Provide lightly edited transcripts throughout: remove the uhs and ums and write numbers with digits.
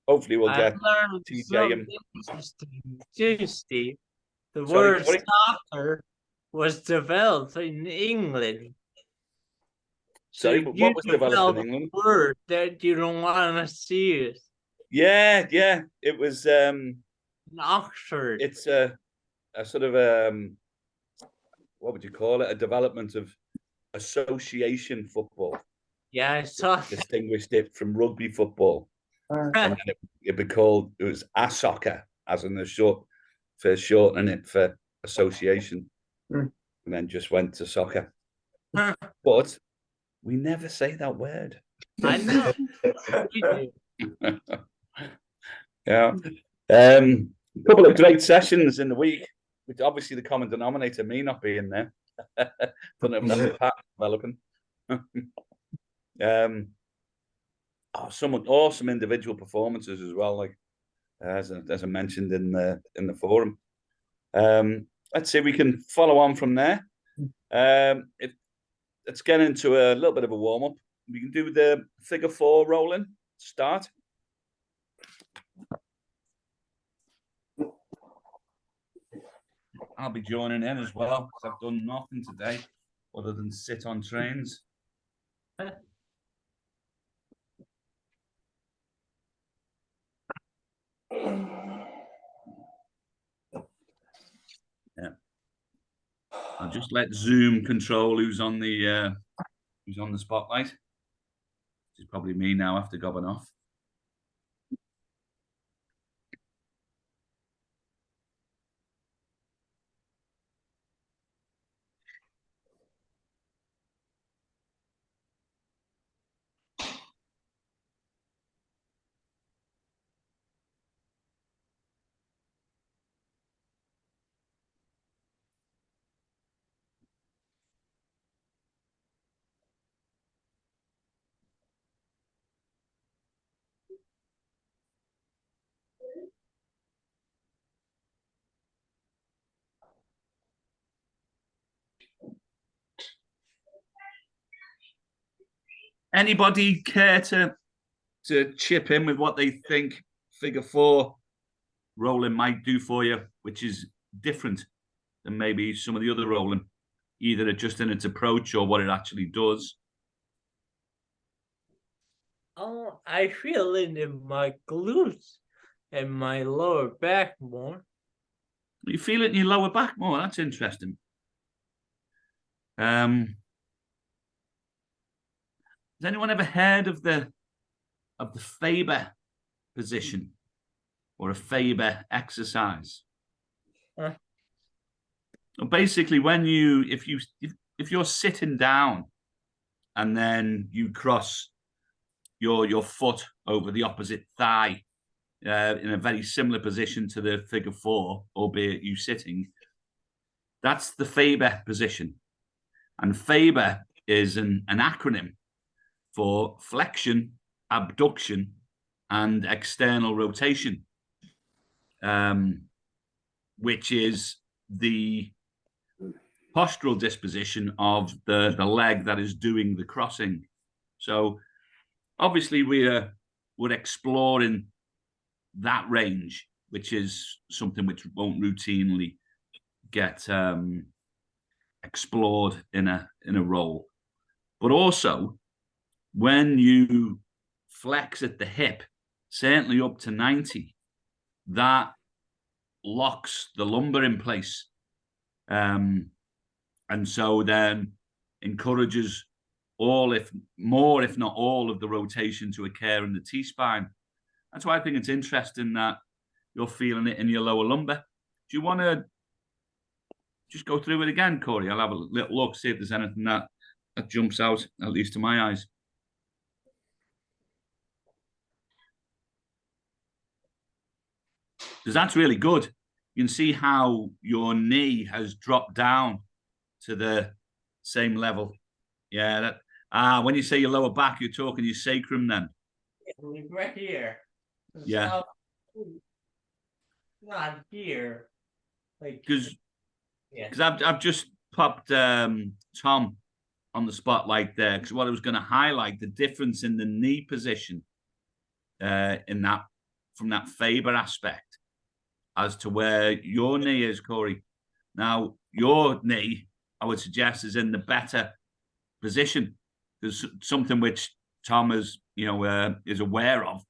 Hopefully we'll I get learned TJ and something interesting too, Steve. The sorry, word soccer was developed in England. So sorry, but you what was developed in developed England? a word that you don't want us to use. Yeah, yeah. It was In Oxford. it's a sort of what would you call it? A development of association football. Yeah, I saw Distinguished it from rugby football. And then it was a soccer, as in the shortening it for association, and then just went to soccer. But we never say that word. I know. We do. Yeah. A couple of great sessions in the week, which obviously the common denominator may not be in there. Don't know if that's a pattern developing. Some awesome individual performances as well, like as I mentioned in the forum. Let's see if we can follow on from there. Let's get into a little bit of a warm up. We can do the figure 4 rolling start. I'll be joining in as well because I've done nothing today other than sit on trains. Yeah, I'll just let Zoom control who's on the spotlight. It's probably me now after gobbing off. Anybody care to chip in with what they think figure 4 rolling might do for you, which is different than maybe some of the other rolling, either just in its approach or what it actually does? Oh, I feel it in my glutes and my lower back more. You feel it in your lower back more. That's interesting. Has anyone ever heard of the Faber position or a Faber exercise? Basically, when if you're sitting down and then you cross your foot over the opposite thigh in a very similar position to the figure 4, albeit you sitting, that's the Faber position. And Faber is an acronym for flexion, abduction, and external rotation, which is the postural disposition of the leg that is doing the crossing. So obviously we're exploring that range, which is something which won't routinely get explored in a roll. But also when you flex at the hip, certainly up to 90, that locks the lumbar in place. And so then encourages if not all of the rotation to occur in the T-spine. That's why I think it's interesting that you're feeling it in your lower lumbar. Do you want to just go through it again, Corey? I'll have a little look, see if there's anything that jumps out, at least to my eyes. Because that's really good. You can see how your knee has dropped down to the same level. Yeah. When you say your lower back, you're talking your sacrum then. Right here. Yeah. Not here. Because I've just popped Tom on the spotlight there, because what I was going to highlight the difference in the knee position in that from that Faber aspect as to where your knee is, Corey. Now, your knee, I would suggest, is in the better position. There's something which Tom is, is aware of.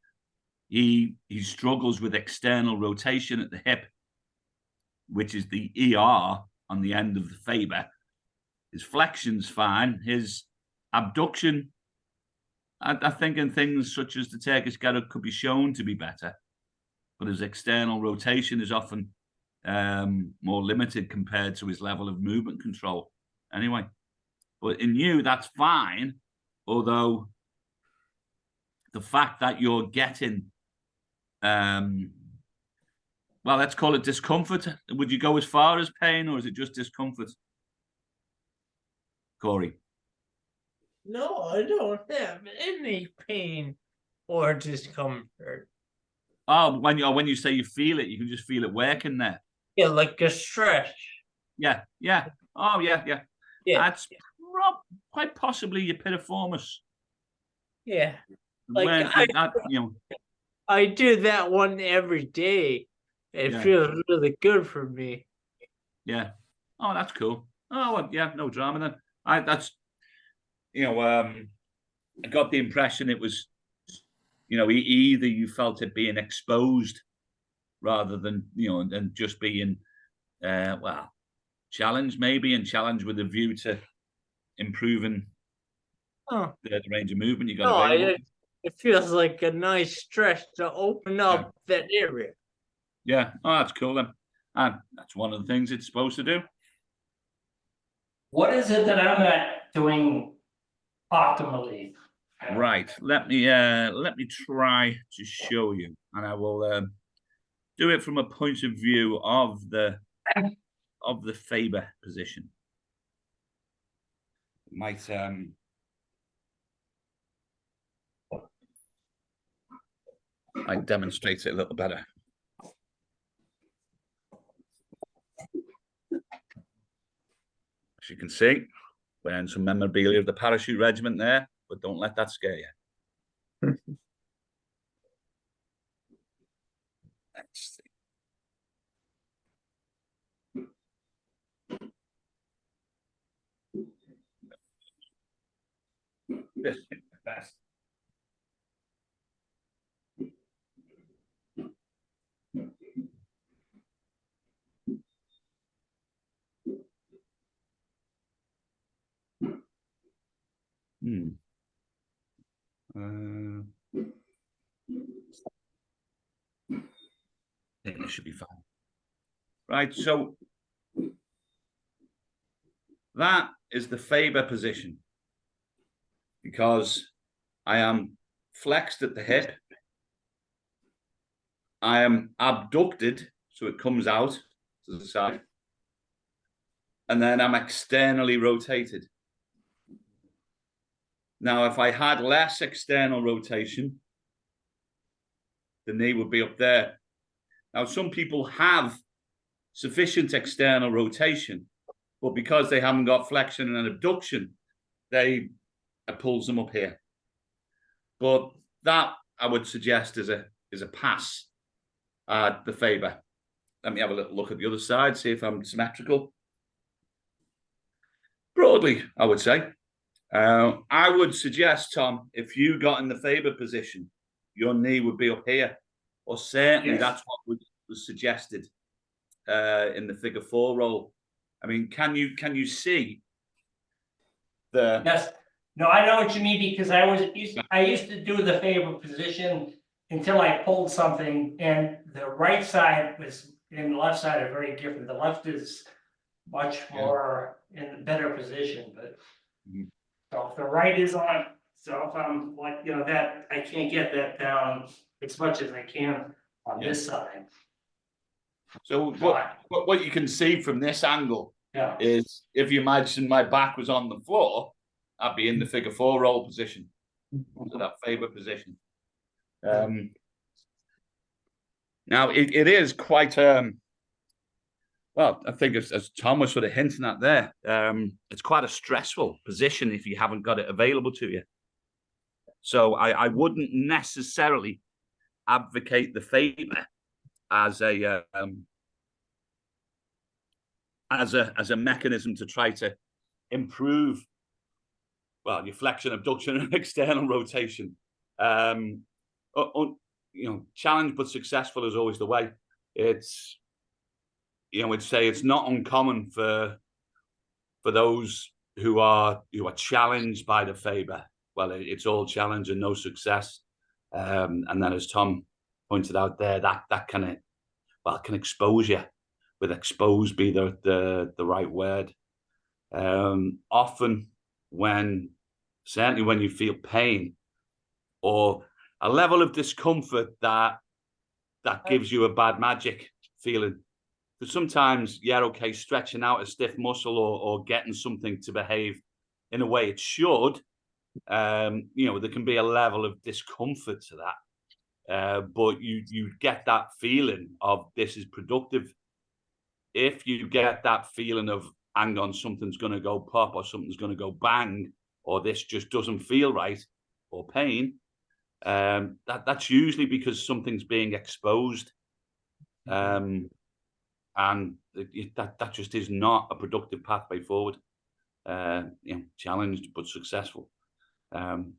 He struggles with external rotation at the hip, which is the ER on the end of the Faber. His flexion's fine. His abduction, I think in things such as the Turkish Garrett could be shown to be better, but his external rotation is often more limited compared to his level of movement control. Anyway, but in you, that's fine. Although the fact that you're getting, well, let's call it discomfort. Would you go as far as pain, or is it just discomfort, Corey? No, I don't have any pain or discomfort. Oh, when you say you feel it, you can just feel it working there. Yeah, like a stretch. Yeah. Oh, yeah. Yeah. That's quite possibly your piriformis. Yeah. Like I do that one every day. It feels really good for me. Yeah. Oh, that's cool. Oh, well, yeah, no drama then. I got the impression it was, either you felt it being exposed rather than, and just being, challenged maybe, and challenged with a view to improving the range of movement you got available. It feels like a nice stretch to open up that area. Yeah. Oh, that's cool then. And that's one of the things it's supposed to do. What is it that I'm not doing optimally? Right. Let me try to show you, and I will do it from a point of view of the Faber position. Might demonstrate it a little better. As you can see, wearing some memorabilia of the parachute regiment there, but don't let that scare you. Let's see. This is the best. I think this should be fine. Right, so that is the Faber position, because I am flexed at the hip. I am abducted, so it comes out to the side. And then I'm externally rotated. Now, if I had less external rotation, the knee would be up there. Now, some people have sufficient external rotation, but because they haven't got flexion and abduction, it pulls them up here. But that, I would suggest, is a pass at the Faber. Let me have a little look at the other side, see if I'm symmetrical. Broadly, I would say. I would suggest, Tom, if you got in the Faber position, your knee would be up here, or certainly that's what was suggested in the figure 4 roll. I mean, can you see the? Yes. No, I know what you mean, because I used to do the Faber position until I pulled something, and the right side and the left side are very different. The left is much more in a better position, but so if the right is on, so if I'm like, that I can't get that down as much as I can on this side. So what you can see from this angle is, if you imagine my back was on the floor, I'd be in the figure 4 roll position, so that Faber position. Now it is quite Well, I think as Tom was sort of hinting at there, it's quite a stressful position if you haven't got it available to you. So I wouldn't necessarily advocate the Faber as a mechanism to try to improve, well, your flexion, abduction, and external rotation. Challenge but successful is always the way. It's, we'd say it's not uncommon for those who are challenged by the Faber. Well, it's all challenge and no success. And then, as Tom pointed out there, that can expose you. With expose be the right word. Often, certainly when you feel pain or a level of discomfort that gives you a bad magic feeling. Because sometimes, okay, stretching out a stiff muscle or getting something to behave in a way it should, there can be a level of discomfort to that. But you get that feeling of this is productive. If you get that feeling of, hang on, something's going to go pop or something's going to go bang, or this just doesn't feel right, or pain, that's usually because something's being exposed. And that just is not a productive pathway forward. Challenged but successful. And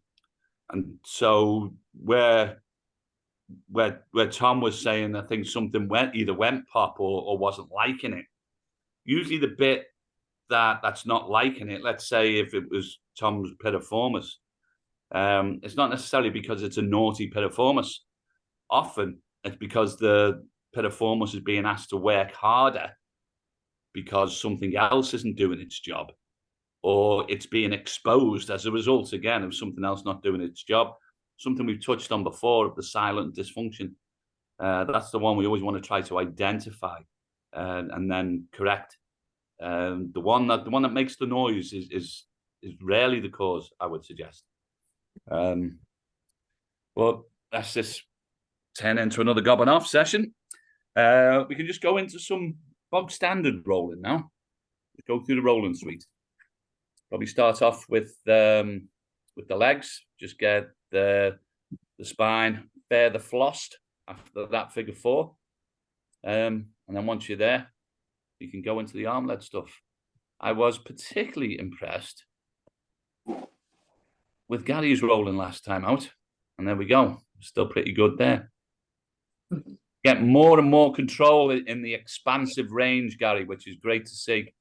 so where Tom was saying, I think something either went pop or wasn't liking it. Usually the bit that's not liking it, let's say if it was Tom's piriformis, it's not necessarily because it's a naughty piriformis. Often it's because the piriformis is being asked to work harder because something else isn't doing its job, or it's being exposed as a result, again, of something else not doing its job. Something we've touched on before of the silent dysfunction. That's the one we always want to try to identify and then correct. The one that makes the noise is rarely the cause, I would suggest. Well, let's just turn into another gobbing off session. We can just go into some bog standard rolling now. Go through the rolling suite. Probably start off with the legs. Just get the spine further flossed after that figure 4. And then once you're there, you can go into the arm-led stuff. I was particularly impressed with Gary's rolling last time out. And there we go. Still pretty good there. Get more and more control in the expansive range, Gary, which is great to see.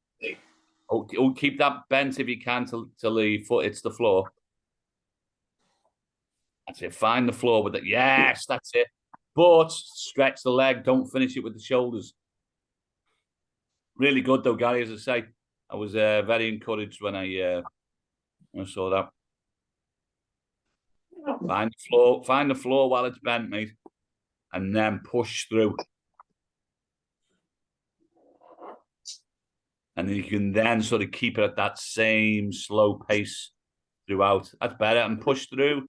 Oh, keep that bent if you can till the foot hits the floor. That's it. Find the floor with it. Yes, that's it. But stretch the leg. Don't finish it with the shoulders. Really good, though, Gary. As I say, I was very encouraged when I saw that. Find the floor while it's bent, mate, and then push through. And you can then sort of keep it at that same slow pace throughout. That's better. And push through.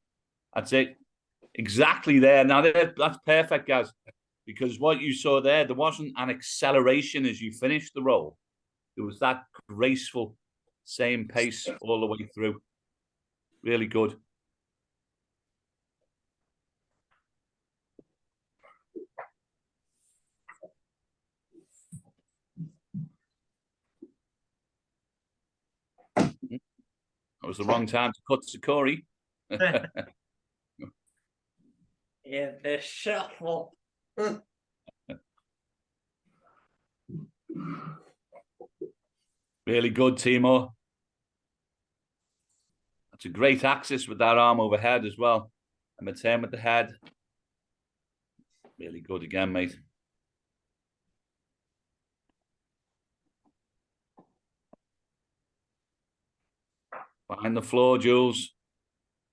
That's it. Exactly there. Now, that's perfect, guys. Because what you saw there wasn't an acceleration as you finished the roll. It was that graceful, same pace all the way through. Really good. That was the wrong time to cut Sakori. Yeah, the shuffle. Really good, Timur. That's a great axis with that arm overhead as well. And a turn with the head. Really good again, mate. Find the floor, Jules.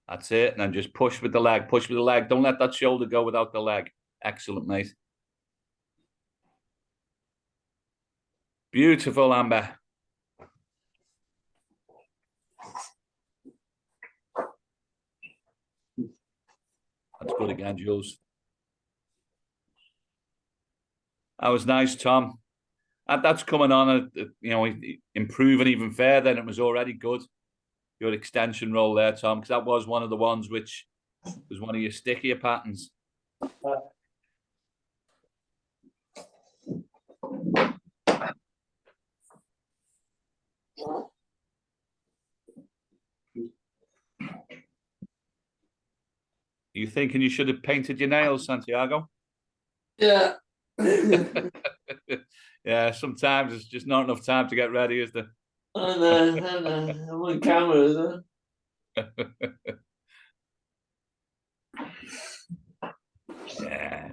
That's it. And then just push with the leg. Push with the leg. Don't let that shoulder go without the leg. Excellent, mate. Beautiful, Amber. That's good again, Jules. That was nice, Tom. That's coming on, improving even further than it was already good. Your extension roll there, Tom, because that was one of the ones which was one of your stickier patterns. Are you thinking you should have painted your nails, Santiago? Yeah. Yeah, sometimes it's just not enough time to get ready, is there? I know. I'm on camera, isn't Yeah.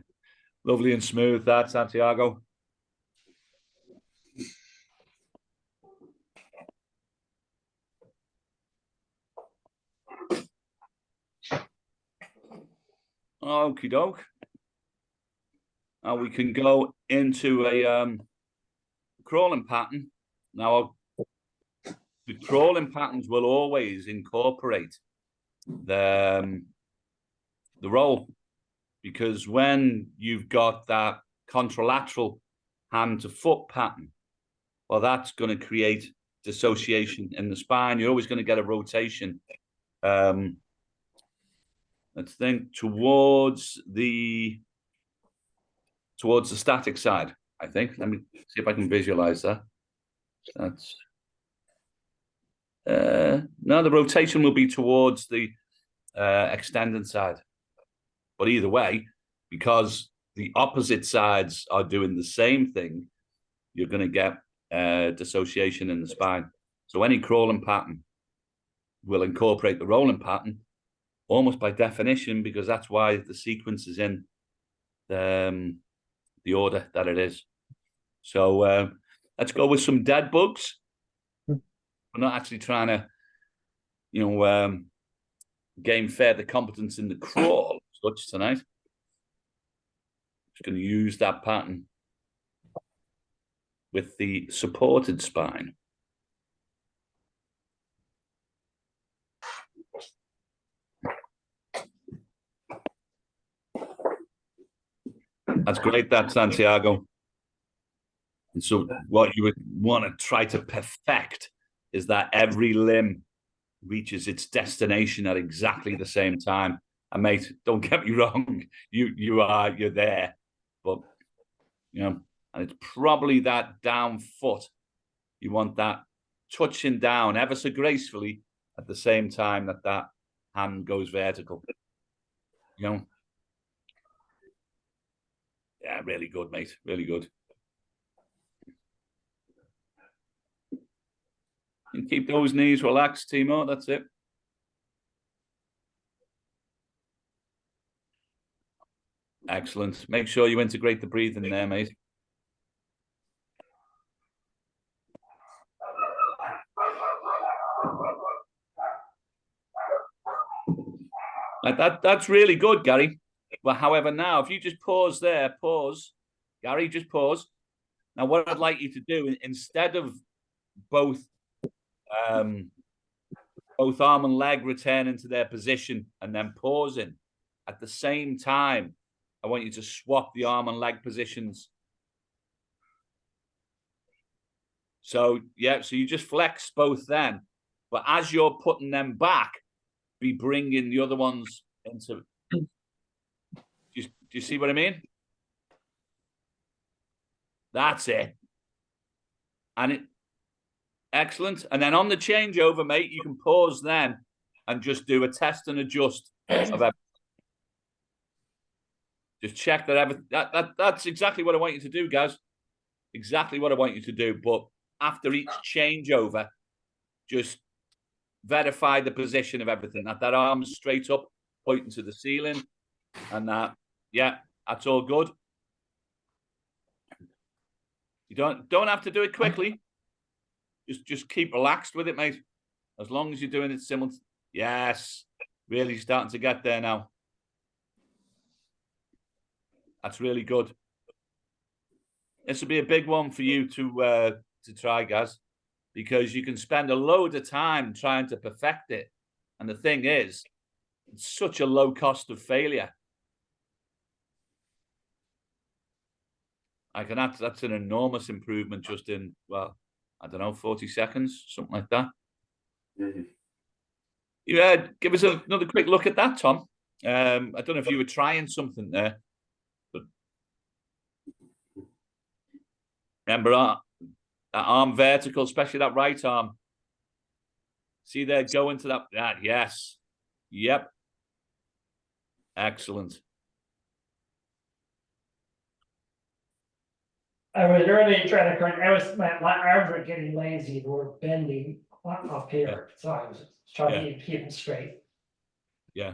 Lovely and smooth, that, Santiago. Okie doke. Now we can go into a crawling pattern. Now, the crawling patterns will always incorporate the roll, because when you've got that contralateral hand to foot pattern, well, that's going to create dissociation in the spine. You're always going to get a rotation. Let's think towards the static side, I think. Let me see if I can visualize that. That's no, the rotation will be towards the extended side. But either way, because the opposite sides are doing the same thing, you're going to get dissociation in the spine. So any crawling pattern will incorporate the rolling pattern almost by definition, because that's why the sequence is in the order that it is. So let's go with some dead bugs. We're not actually trying to, gain further competence in the crawl such tonight. Just going to use that pattern with the supported spine. That's great, that, Santiago. And so what you would want to try to perfect is that every limb reaches its destination at exactly the same time. And mate, don't get me wrong, you're there. But and it's probably that down foot. You want that touching down ever so gracefully at the same time that hand goes vertical. Yeah, really good, mate. Really good. And keep those knees relaxed, Timo. That's it. Excellent. Make sure you integrate the breathing there, mate. That's really good, Gary. But however, now, if you just pause there, Gary, just pause. Now, what I'd like you to do, instead of both arm and leg returning to their position and then pausing, at the same time, I want you to swap the arm and leg positions. So, so you just flex both then. But as you're putting them back, be bringing the other ones into... Do you see what I mean? That's it. And excellent. And then on the changeover, mate, you can pause then and just do a test and adjust of everything. Just check that everything. That's exactly what I want you to do, guys. Exactly what I want you to do. But after each changeover, just verify the position of everything. That arm's straight up, pointing to the ceiling, and that's all good. You don't have to do it quickly. Just keep relaxed with it, mate. As long as you're doing it simultaneously. Yes, really starting to get there now. That's really good. This will be a big one for you to try, guys, because you can spend a load of time trying to perfect it. And the thing is, it's such a low cost of failure. That's an enormous improvement just in, well, I don't know, 40 seconds, something like that. Yeah, give us another quick look at that, Tom. I don't know if you were trying something there, but remember that arm vertical, especially that right arm. See there, go into that. Yes. Yep. Excellent. I was early trying to correct, my arms were getting lazy, they were bending up here, so I was trying to keep them straight. Yeah.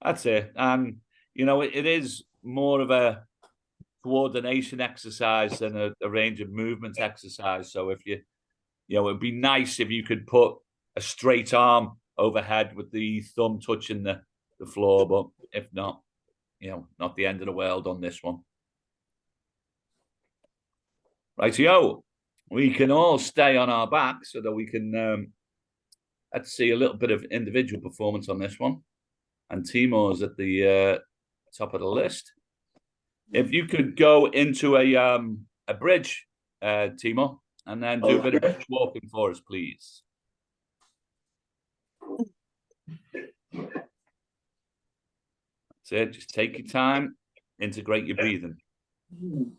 That's it. And, it is more of a coordination exercise than a range of movement exercise. So if it'd be nice if you could put a straight arm overhead with the thumb touching the floor, but if not, not the end of the world on this one. Rightio, we can all stay on our back so that we can, let's see a little bit of individual performance on this one. And Timur's at the top of the list. If you could go into a bridge, Timur, and then do a bit of bridge walking for us, please. That's it. Just take your time, integrate your breathing.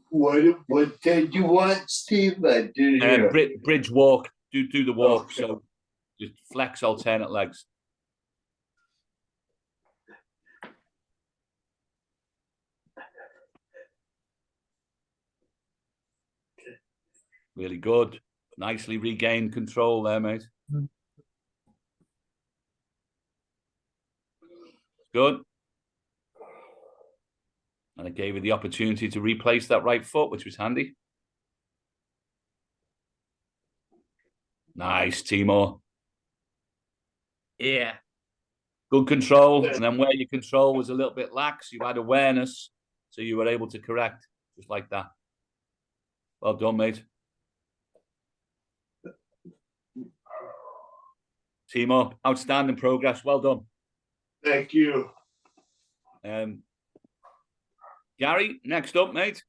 What did you want, Steve? I didn't hear. Bridge walk. Do the walk. Okay. So just flex alternate legs. Really good. Nicely regained control there, mate. Good. And it gave you the opportunity to replace that right foot, which was handy. Nice, Timur. Yeah. Good control. And then where your control was a little bit lax, you had awareness, so you were able to correct, just like that. Well done, mate. Timur, outstanding progress. Well done. Thank you. Gary, next up, mate.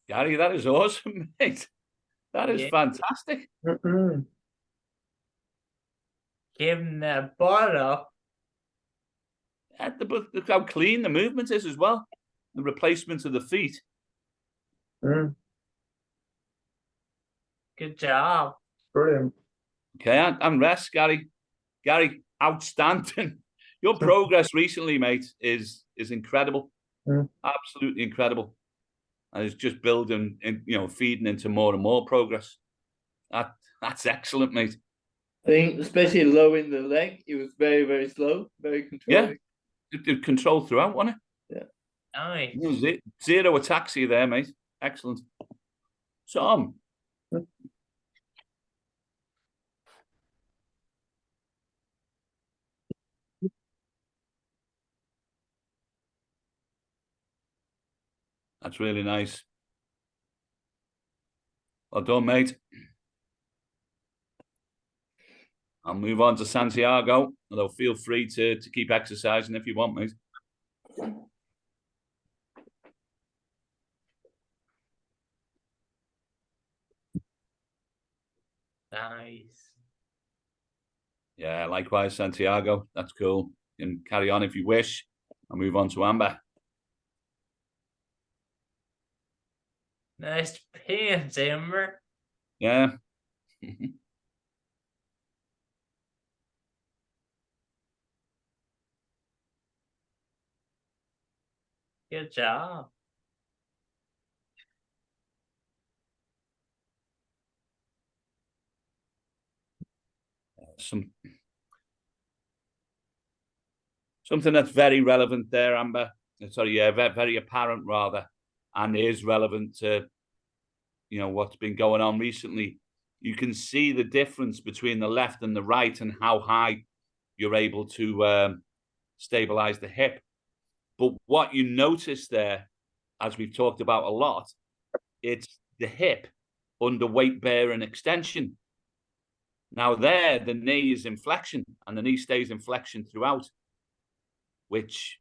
Gary, that is awesome, mate. That is fantastic. Give him that butt up. Look how clean the movement is as well. The replacement of the feet. Good job. Brilliant. Okay, and rest, Gary. Gary, outstanding. Your progress recently, mate, is incredible. Absolutely incredible. And it's just building and feeding into more and more progress. That's excellent, mate. I think especially lowering the leg, it was very, very slow, very controlled. Yeah, control throughout, wasn't it? Yeah. Nice. Zero ataxia there, mate. Excellent. Tom. That's really nice. Well done, mate. I'll move on to Santiago, although feel free to keep exercising if you want, mate. Nice. Yeah, likewise, Santiago. That's cool. You can carry on if you wish. I'll move on to Amber. Nice pants, Amber. Yeah. Good job. Something that's very relevant there, Amber. Sorry, yeah, very apparent rather, and is relevant to what's been going on recently. You can see the difference between the left and the right and how high you're able to stabilize the hip. But what you notice there as we've talked about a lot, it's the hip under weight bearing extension. Now there, the knee is in flexion, and the knee stays in flexion throughout, which,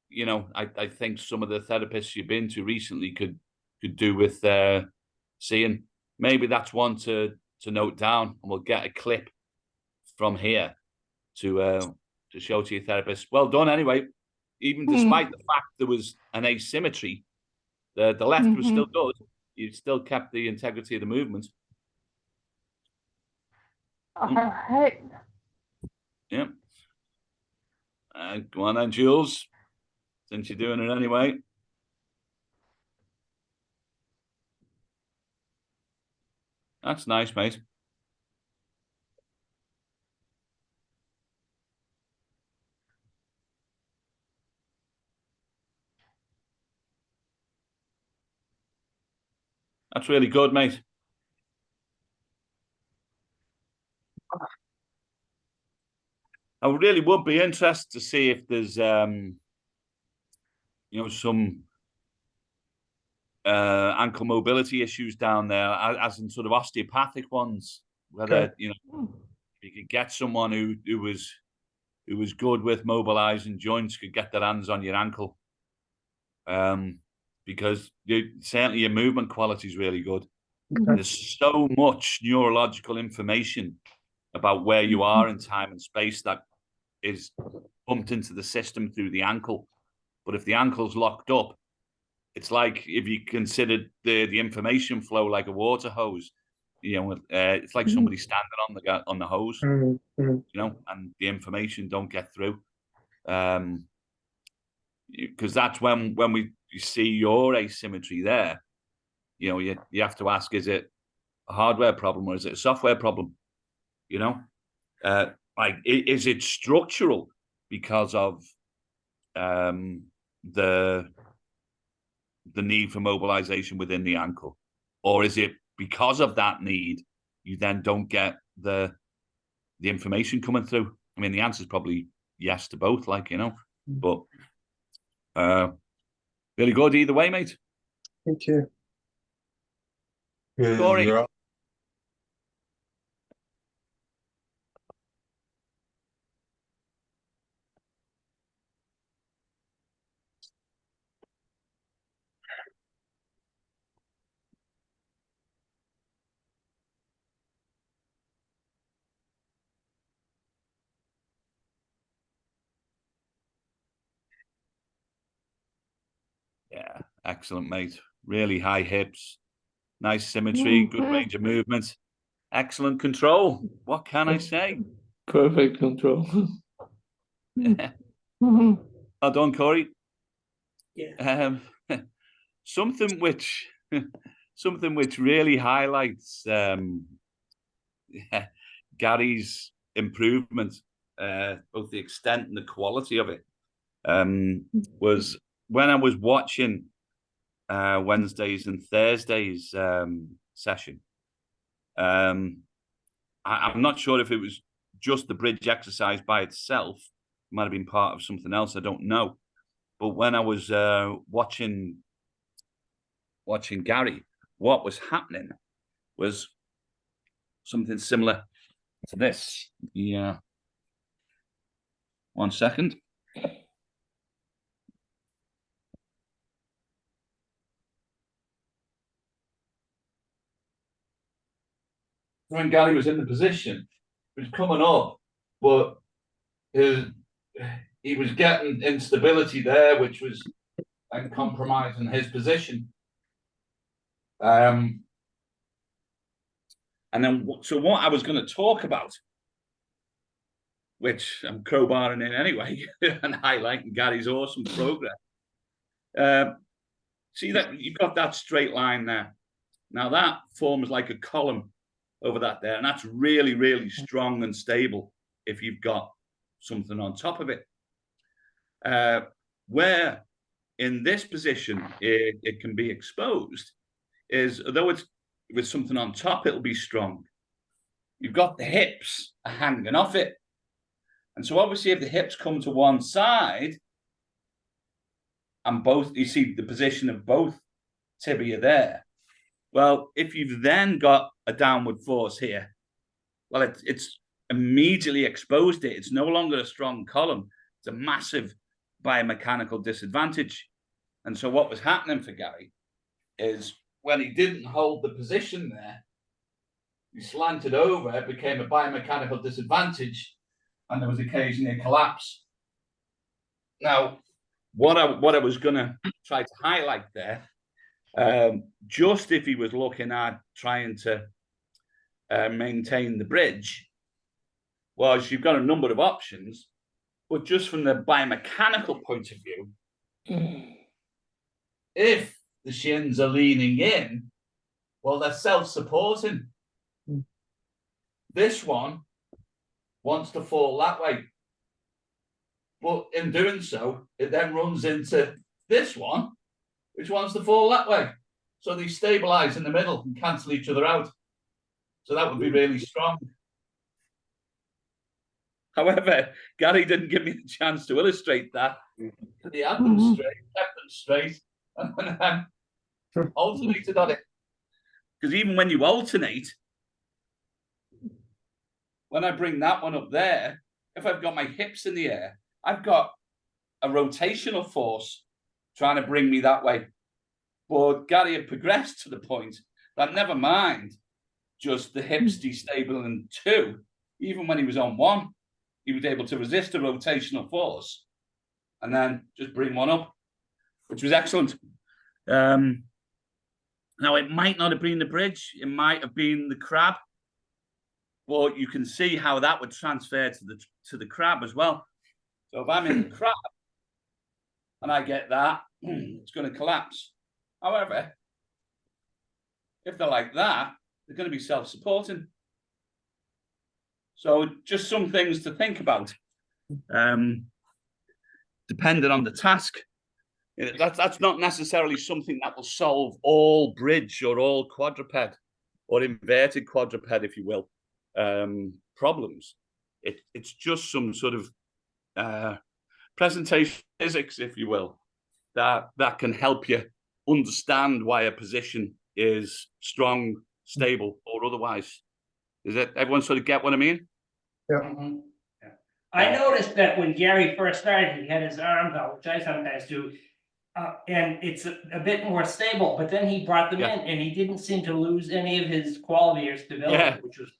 you know, I think some of the therapists you've been to recently could do with seeing. Maybe that's one to note down, and we'll get a clip from here to show to your therapist. Well done anyway. Even despite the fact there was an asymmetry, the left was still good. You still kept the integrity of the movement. All right. Yeah. Go on then, Jules, since you're doing it anyway. That's nice, mate. That's really good, mate. I really would be interested to see if there's, you know, some ankle mobility issues down there, as in sort of osteopathic ones. Whether you know, if you could get someone who was good with mobilizing joints, could get their hands on your ankle, because certainly your movement quality is really good. There's so much neurological information about where you are in time and space that is pumped into the system through the ankle. But if the ankle's locked up, it's like if you considered the information flow like a water hose. You know, it's like somebody standing on the hose. You know, and the information don't get through. Because that's when you see your asymmetry there. You know, you have to ask: is it a hardware problem or is it a software problem? You know, like is it structural because of the need for mobilization within the ankle, or is it because of that need you then don't get the information coming through? I mean, the answer is probably yes to both, like, you know, but really good either way, mate. Thank you. Corey. Yeah, excellent, mate. Really high hips, nice symmetry, good range of movement, excellent control. What can I say? Perfect control. Well done, Corey. Yeah. Something which really highlights Gary's improvement, both the extent and the quality of it, was when I was watching Wednesdays and Thursdays session. I'm not sure if it was just the bridge exercise by itself. It might have been part of something else. I don't know. But when I was watching Gary, what was happening was something similar to this. Yeah. 1 second. When Gary was in the position, he was coming up, but he was getting instability there, which was compromising his position. And then, so what I was going to talk about, which I'm crowbarring in anyway, and highlighting Gary's awesome progress. See that you've got that straight line there. Now that forms like a column over that there, and that's really, really strong and stable if you've got something on top of it. Where in this position it can be exposed is, although it's with something on top, it'll be strong. You've got the hips hanging off it. And so obviously if the hips come to one side, and both, you see the position of both tibia there. Well, if you've then got a downward force here, well, it's immediately exposed it. It's no longer a strong column. It's a massive biomechanical disadvantage. And so what was happening for Gary is when he didn't hold the position there, he slanted over, it became a biomechanical disadvantage, and there was occasionally a collapse. Now, what I was going to try to highlight there, just if he was looking at trying to maintain the bridge, was you've got a number of options, but just from the biomechanical point of view, if the shins are leaning in, well, they're self-supporting. This one wants to fall that way. But in doing so, it then runs into this one, which wants to fall that way. So they stabilize in the middle and cancel each other out. So that would be really strong. However, Gary didn't give me the chance to illustrate that. He had them straight, kept them straight, and then alternated on it. Because even when you alternate, when I bring that one up there, if I've got my hips in the air, I've got a rotational force trying to bring me that way. But Gary had progressed to the point that never mind just the hips destabilizing two, even when he was on one, he was able to resist a rotational force and then just bring one up, which was excellent. Now, it might not have been the bridge. It might have been the crab. But you can see how that would transfer to the crab as well. So if I'm in the crab and I get that, it's going to collapse. However, if they're like that, they're going to be self-supporting. So just some things to think about, depending on the task. That's not necessarily something that will solve all bridge or all quadruped or inverted quadruped, if you will, problems. It's just some sort of presentation physics, if you will, that can help you understand why a position is strong, stable, or otherwise. Is it everyone sort of get what I mean? Yeah. Mm-hmm. Yeah. I noticed that when Gary first started, he had his arms out, which I sometimes do, and it's a bit more stable. But then he brought them in, and he didn't seem to lose any of his quality or stability, which was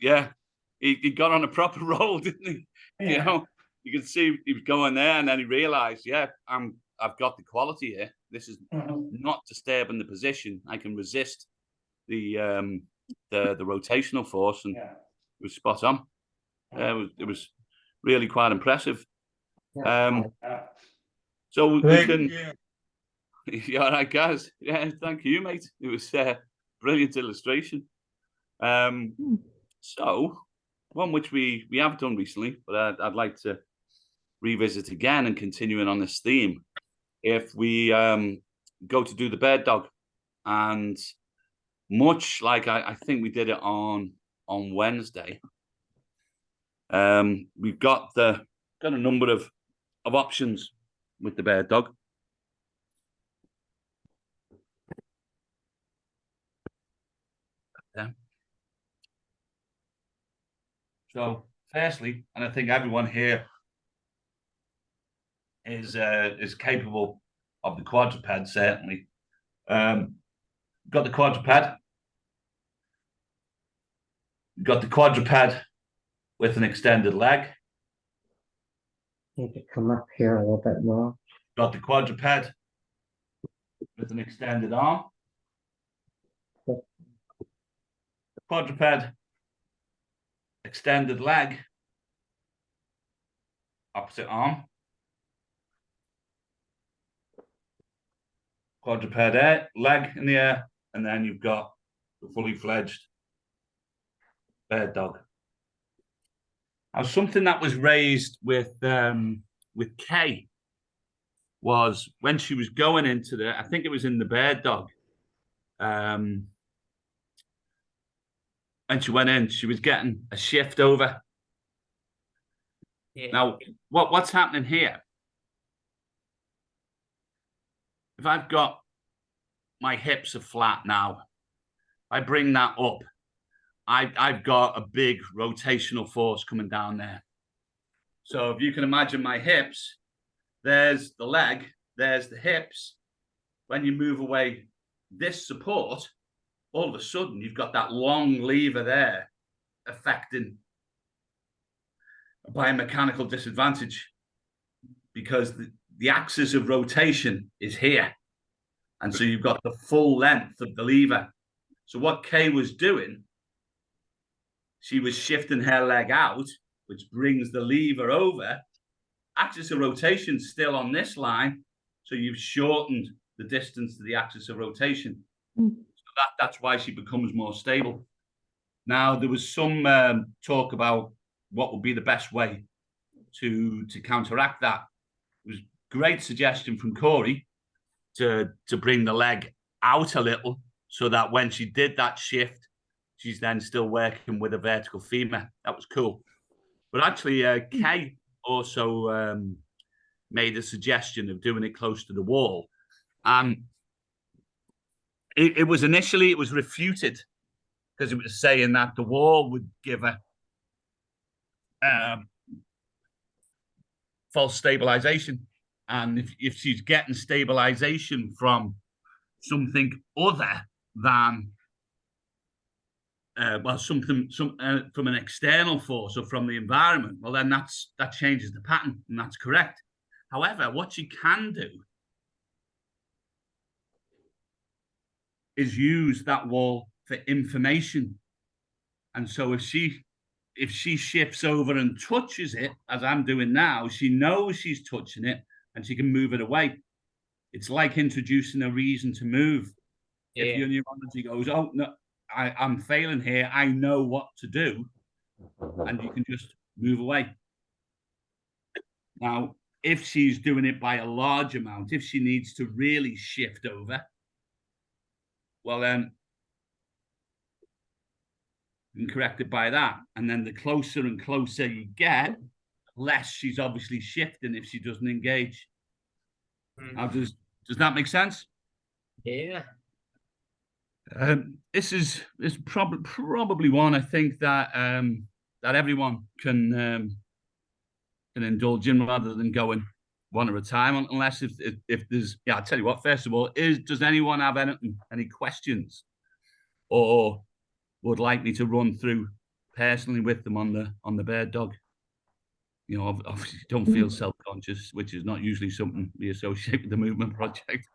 He got on a proper roll, didn't he? Yeah. You know, you could see he was going there, and then he realized, I've got the quality here. This is not disturbing the position. I can resist the rotational force, and it was spot on. It was really quite impressive. So we can. Yeah, all right, guys. Yeah, thank you, mate. It was a brilliant illustration. So one which we have done recently, but I'd like to revisit again and continuing on this theme. If we go to do the bird dog, and much like I think we did it on Wednesday, we've got a number of options with the bird dog. Yeah. So firstly, and I think everyone here is capable of the quadruped, certainly. Got the quadruped. Got the quadruped with an extended leg. Need to come up here a little bit more. Got the quadruped with an extended arm. Quadruped, extended leg, opposite arm. Quadruped leg in the air, and then you've got the fully fledged bird dog. Now, something that was raised with Kay was when she was going into I think it was in the bird dog. When she went in, she was getting a shift over. Yeah. Now, what's happening here if I've got my hips are flat now, I bring that up. I've got a big rotational force coming down there. So if you can imagine my hips, there's the leg, there's the hips. When you move away this support, all of a sudden you've got that long lever there affecting a biomechanical disadvantage because the axis of rotation is here. And so you've got the full length of the lever. So what Kay was doing, she was shifting her leg out, which brings the lever over. Axis of rotation still on this line. So you've shortened the distance to the axis of rotation. So that's why she becomes more stable. Now, there was some talk about what would be the best way to counteract that. It was a great suggestion from Corey to bring the leg out a little so that when she did that shift, she's then still working with a vertical femur. That was cool. But actually, Kay also made a suggestion of doing it close to the wall. And it was initially, it was refuted because it was saying that the wall would give her false stabilization. And if she's getting stabilization from something other than something from an external force or from the environment, well, then that changes the pattern, and that's correct. However, what you can do is use that wall for information. And so if she shifts over and touches it, as I'm doing now, she knows she's touching it and she can move it away. It's like introducing a reason to move. Yeah. If your neurology goes, oh, no, I'm failing here, I know what to do, and you can just move away. Now, if she's doing it by a large amount, if she needs to really shift over, well, then you can correct it by that. And then the closer and closer you get, less she's obviously shifting if she doesn't engage. Now, does that make sense? Yeah. This is probably one I think that that everyone can indulge in rather than going one at a time. Unless if there's, yeah, I'll tell you what. First of all, does anyone have any questions or would like me to run through personally with them on the bird dog? You know, obviously don't feel self-conscious, which is not usually something we associate with the movement project.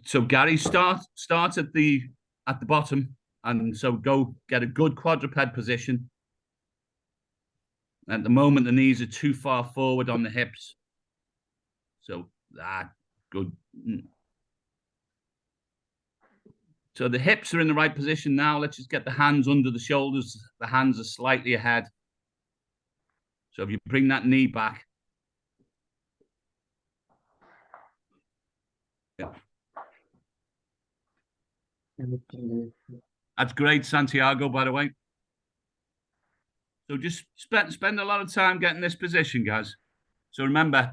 So Gary, start at the bottom, and so go get a good quadruped position. At the moment, the knees are too far forward on the hips. So good. So the hips are in the right position now. Let's just get the hands under the shoulders. The hands are slightly ahead. So if you bring that knee back. Yeah. That's great, Santiago, by the way. So just spend a lot of time getting this position, guys. So remember,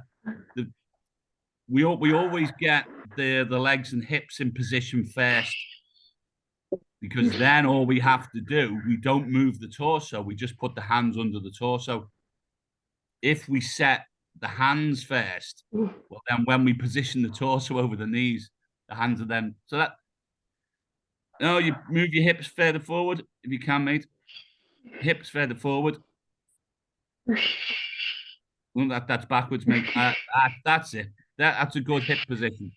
we always get the legs and hips in position first, because then all we have to do, we don't move the torso, we just put the hands under the torso. If we set the hands first, well, then when we position the torso over the knees, the hands are then, so that, no, you move your hips further forward if you can, mate. Hips further forward. Well, that's backwards, mate. That's it. That's a good hip position.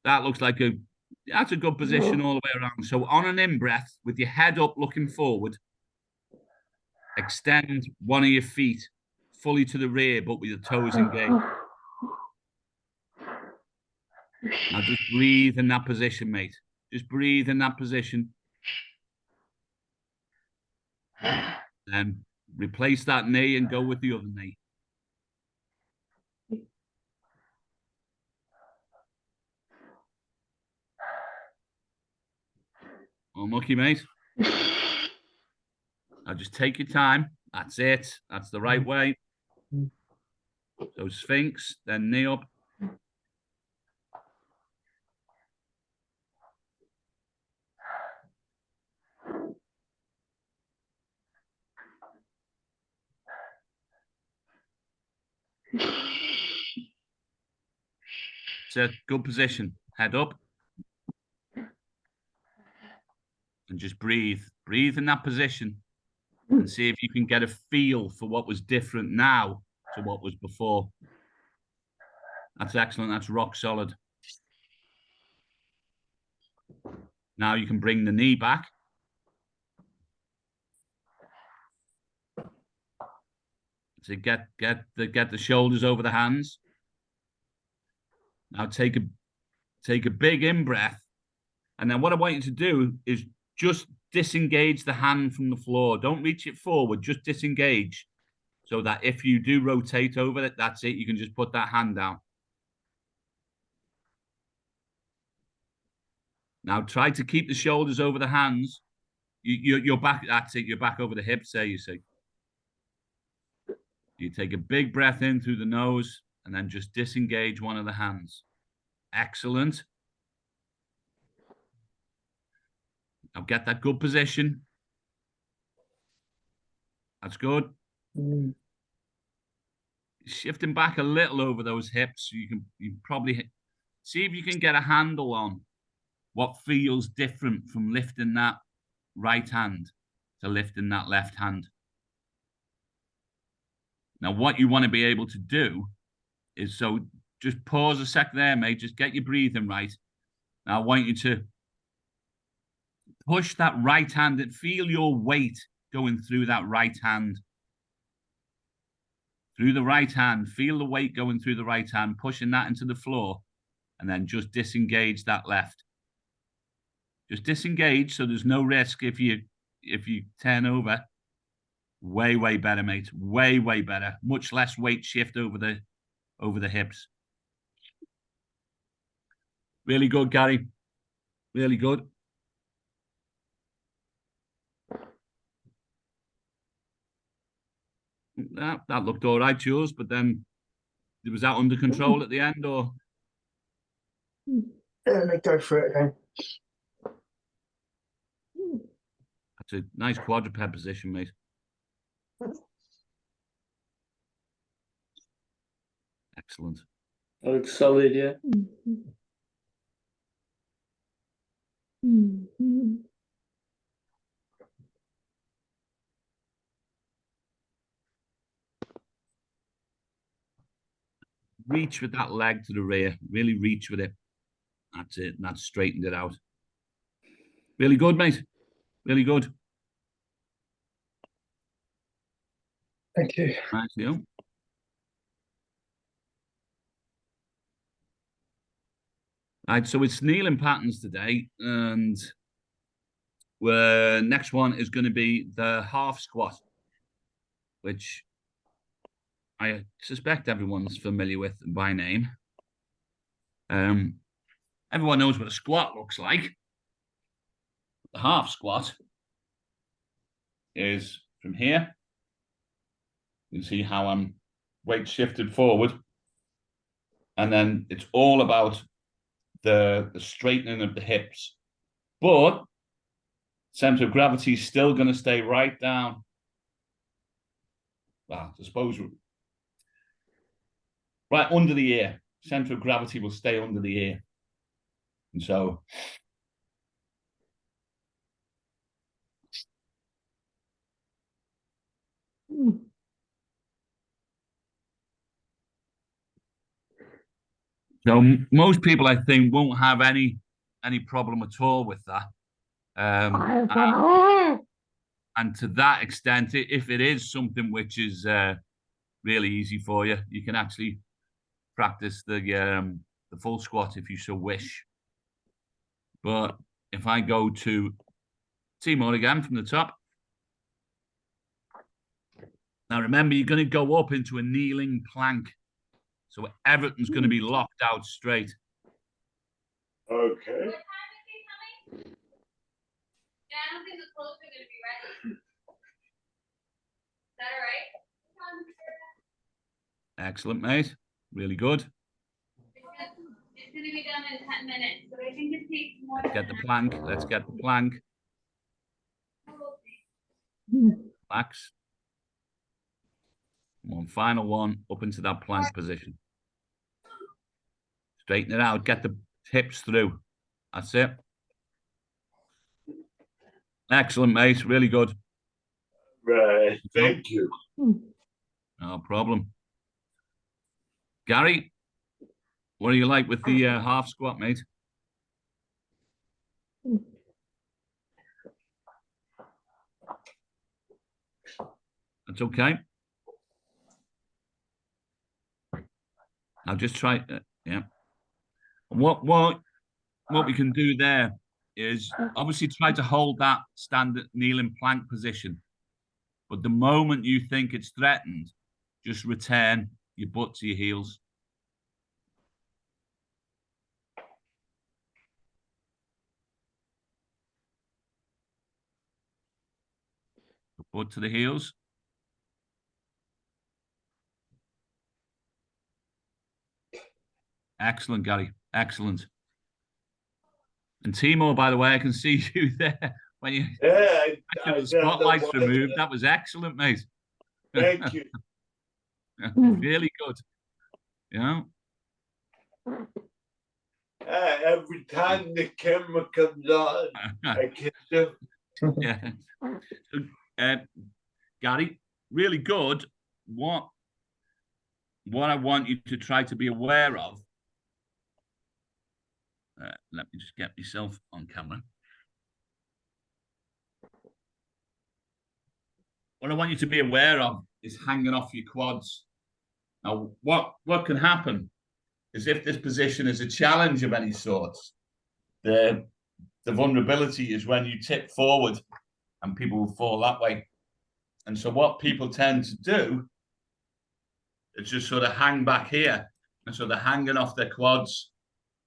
That looks like that's a good position all the way around. So on an in-breath, with your head up looking forward, extend one of your feet fully to the rear, but with your toes engaged. Now just breathe in that position, mate. Just breathe in that position. Replace that knee and go with the other knee. Unlucky, mate. Now just take your time. That's it. That's the right way. So Sphinx, then knee up. It's a good position. Head up. And just breathe. Breathe in that position. And see if you can get a feel for what was different now to what was before. That's excellent. That's rock solid. Now you can bring the knee back. So get the shoulders over the hands. Now take a big in breath. And then what I want you to do is just disengage the hand from the floor. Don't reach it forward, just disengage. So that if you do rotate over it, that's it. You can just put that hand down. Now try to keep the shoulders over the hands. You're back, that's it. You're back over the hips there, you see. You take a big breath in through the nose and then just disengage one of the hands. Excellent. Now get that good position. That's good. Shifting back a little over those hips, so you can probably see if you can get a handle on what feels different from lifting that right hand to lifting that left hand. Now, what you want to be able to do is, so just pause a sec there, mate. Just get your breathing right. Now, I want you to push that right hand and feel your weight going through that right hand. Through the right hand, feel the weight going through the right hand, pushing that into the floor, and then just disengage that left. Just disengage so there's no risk if you turn over. Way, way better, mate. Way, way better. Much less weight shift over the hips. Really good, Gary. Really good. That looked all right, yours, but then was that under control at the end, or? Let me go for it again. That's a nice quadruped position, mate. Excellent. That looks solid, yeah. Reach with that leg to the rear. Really reach with it. That's it. And that's straightened it out. Really good, mate. Really good. Thank you. Nice, you. Right, so it's kneeling patterns today, and next one is going to be the half squat, which I suspect everyone's familiar with by name. Everyone knows what a squat looks like. The half squat is from here. You can see how I'm weight shifted forward. And then it's all about the straightening of the hips. But center of gravity is still going to stay right down. Well, I suppose right under the ear. Center of gravity will stay under the ear. And so most people, I think, won't have any problem at all with that. And to that extent, if it is something which is really easy for you, you can actually practice the full squat if you so wish. But if I go to Timur again from the top. Now remember, you're going to go up into a kneeling plank. So everything's going to be locked out straight. Okay. What time is he coming? Yeah, I don't think the clothes are gonna be ready. Is that all right? Excellent, mate. Really good. It's gonna be done in 10 minutes, but I think it takes more Let's get the plank. Let's get the plank. Relax. One final one up into that plank position. Straighten it out. Get the hips through. That's it. Excellent, mate. Really good. Right. Thank you. No problem. Gary, what do you like with the half squat, mate? That's okay. I'll just try. Yeah. What we can do there is obviously try to hold that standard kneeling plank position. But the moment you think it's threatened, just return your butt to your heels. Butt to the heels. Excellent, Gary. Excellent. And Timur, by the way, I can see you there when you Yeah, the spotlight's removed. That was excellent, mate. Thank you. Really good. Yeah. Every time the camera comes on, I can do. Yeah. So, Gary, really good. What I want you to try to be aware of. Let me just get myself on camera. What I want you to be aware of is hanging off your quads. Now, what can happen is if this position is a challenge of any sort, the vulnerability is when you tip forward and people will fall that way. And so what people tend to do is just sort of hang back here. And so they're hanging off their quads.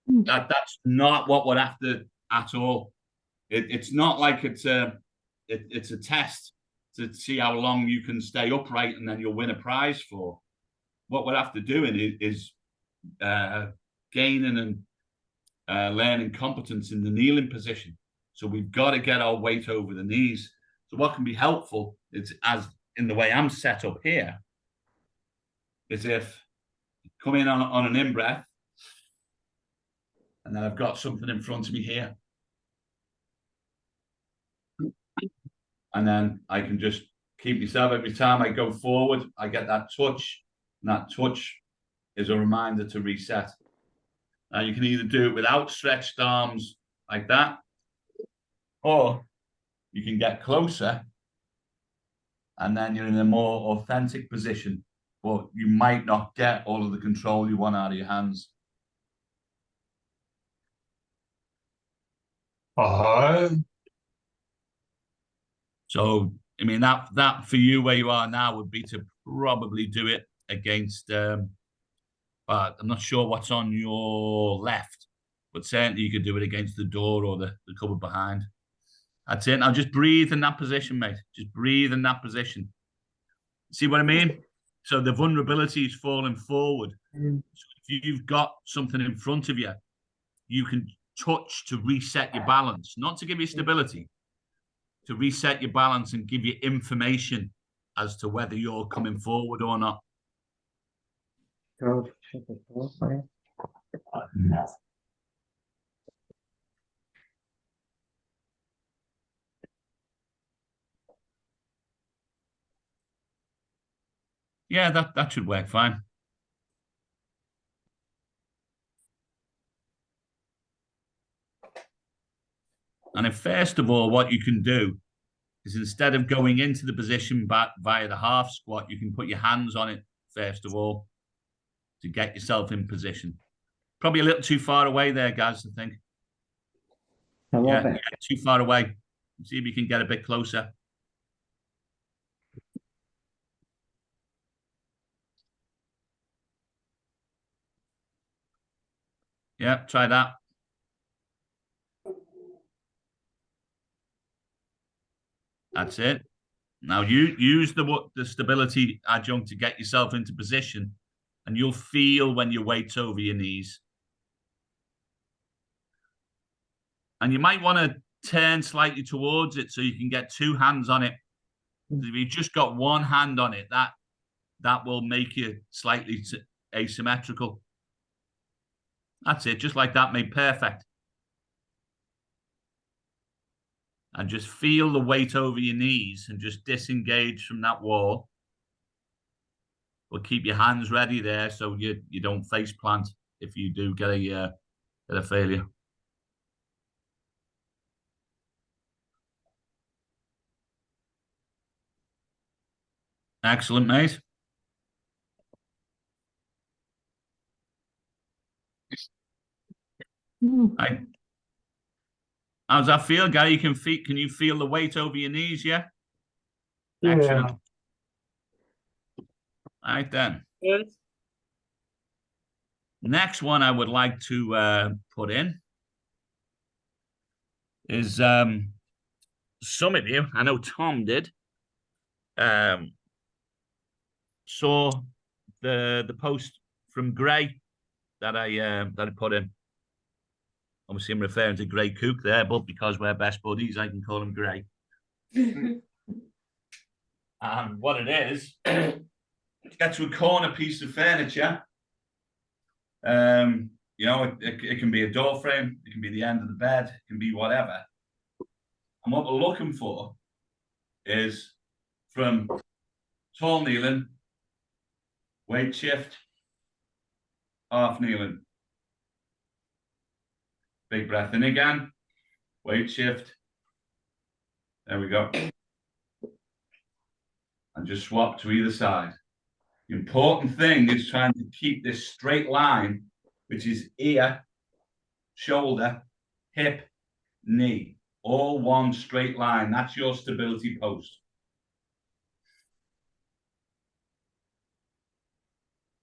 That's not what we're after at all. It's not like it's a test to see how long you can stay upright and then you'll win a prize for. What we're after doing is gaining and learning competence in the kneeling position. So we've got to get our weight over the knees. So what can be helpful is, as in the way I'm set up here, is if you come in on an in-breath, and then I've got something in front of me here. And then I can just keep myself every time I go forward, I get that touch, and that touch is a reminder to reset. Now you can either do it with outstretched arms like that, or you can get closer and then you're in a more authentic position, but you might not get all of the control you want out of your hands. So, I mean, that for you where you are now would be to probably do it against, but I'm not sure what's on your left, but certainly you could do it against the door or the cupboard behind. That's it. Now just breathe in that position, mate. Just breathe in that position. See what I mean? So the vulnerability is falling forward. So if you've got something in front of you, you can touch to reset your balance, not to give you stability, to reset your balance and give you information as to whether you're coming forward or not. Yeah, that should work fine. And then first of all, what you can do is instead of going into the position back via the half squat, you can put your hands on it first of all to get yourself in position. Probably a little too far away there, guys, I think. Yeah, too far away. See if you can get a bit closer. Yeah, try that. That's it. Now you use the stability adjunct to get yourself into position, and you'll feel when your weight's over your knees. And you might want to turn slightly towards it so you can get two hands on it. If you've just got one hand on it, that will make you slightly asymmetrical. That's it, just like that, mate. Perfect. And just feel the weight over your knees and just disengage from that wall. But keep your hands ready there so you don't face plant if you do get a failure. Excellent, mate. Right. How's that feel, Gary? Can you feel the weight over your knees? Yeah. Excellent. All right then. Good. Next one I would like to put in is some of you, I know Tom did, saw the post from Gray that I put in. Obviously, I'm referring to Gray Cook there, but because we're best buddies, I can call him Gray. And what it is, to get to a corner piece of furniture, you know, it can be a door frame, it can be the end of the bed, it can be whatever. And what we're looking for is from tall kneeling, weight shift, half kneeling. Big breath in again, weight shift. There we go. And just swap to either side. The important thing is trying to keep this straight line, which is ear, shoulder, hip, knee, all one straight line. That's your stability post.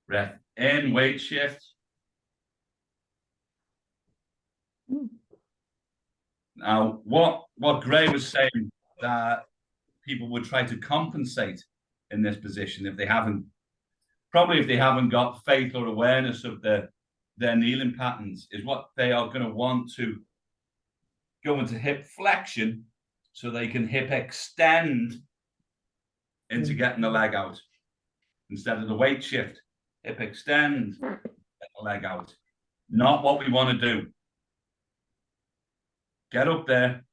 Breath in, weight shift. Now, what Gray was saying, that people would try to compensate in this position if they haven't got faith or awareness of their kneeling patterns, is what they are going to want to go into hip flexion so they can hip extend into getting the leg out. Instead of the weight shift, hip extend, get the leg out. Not what we want to do. Get up there,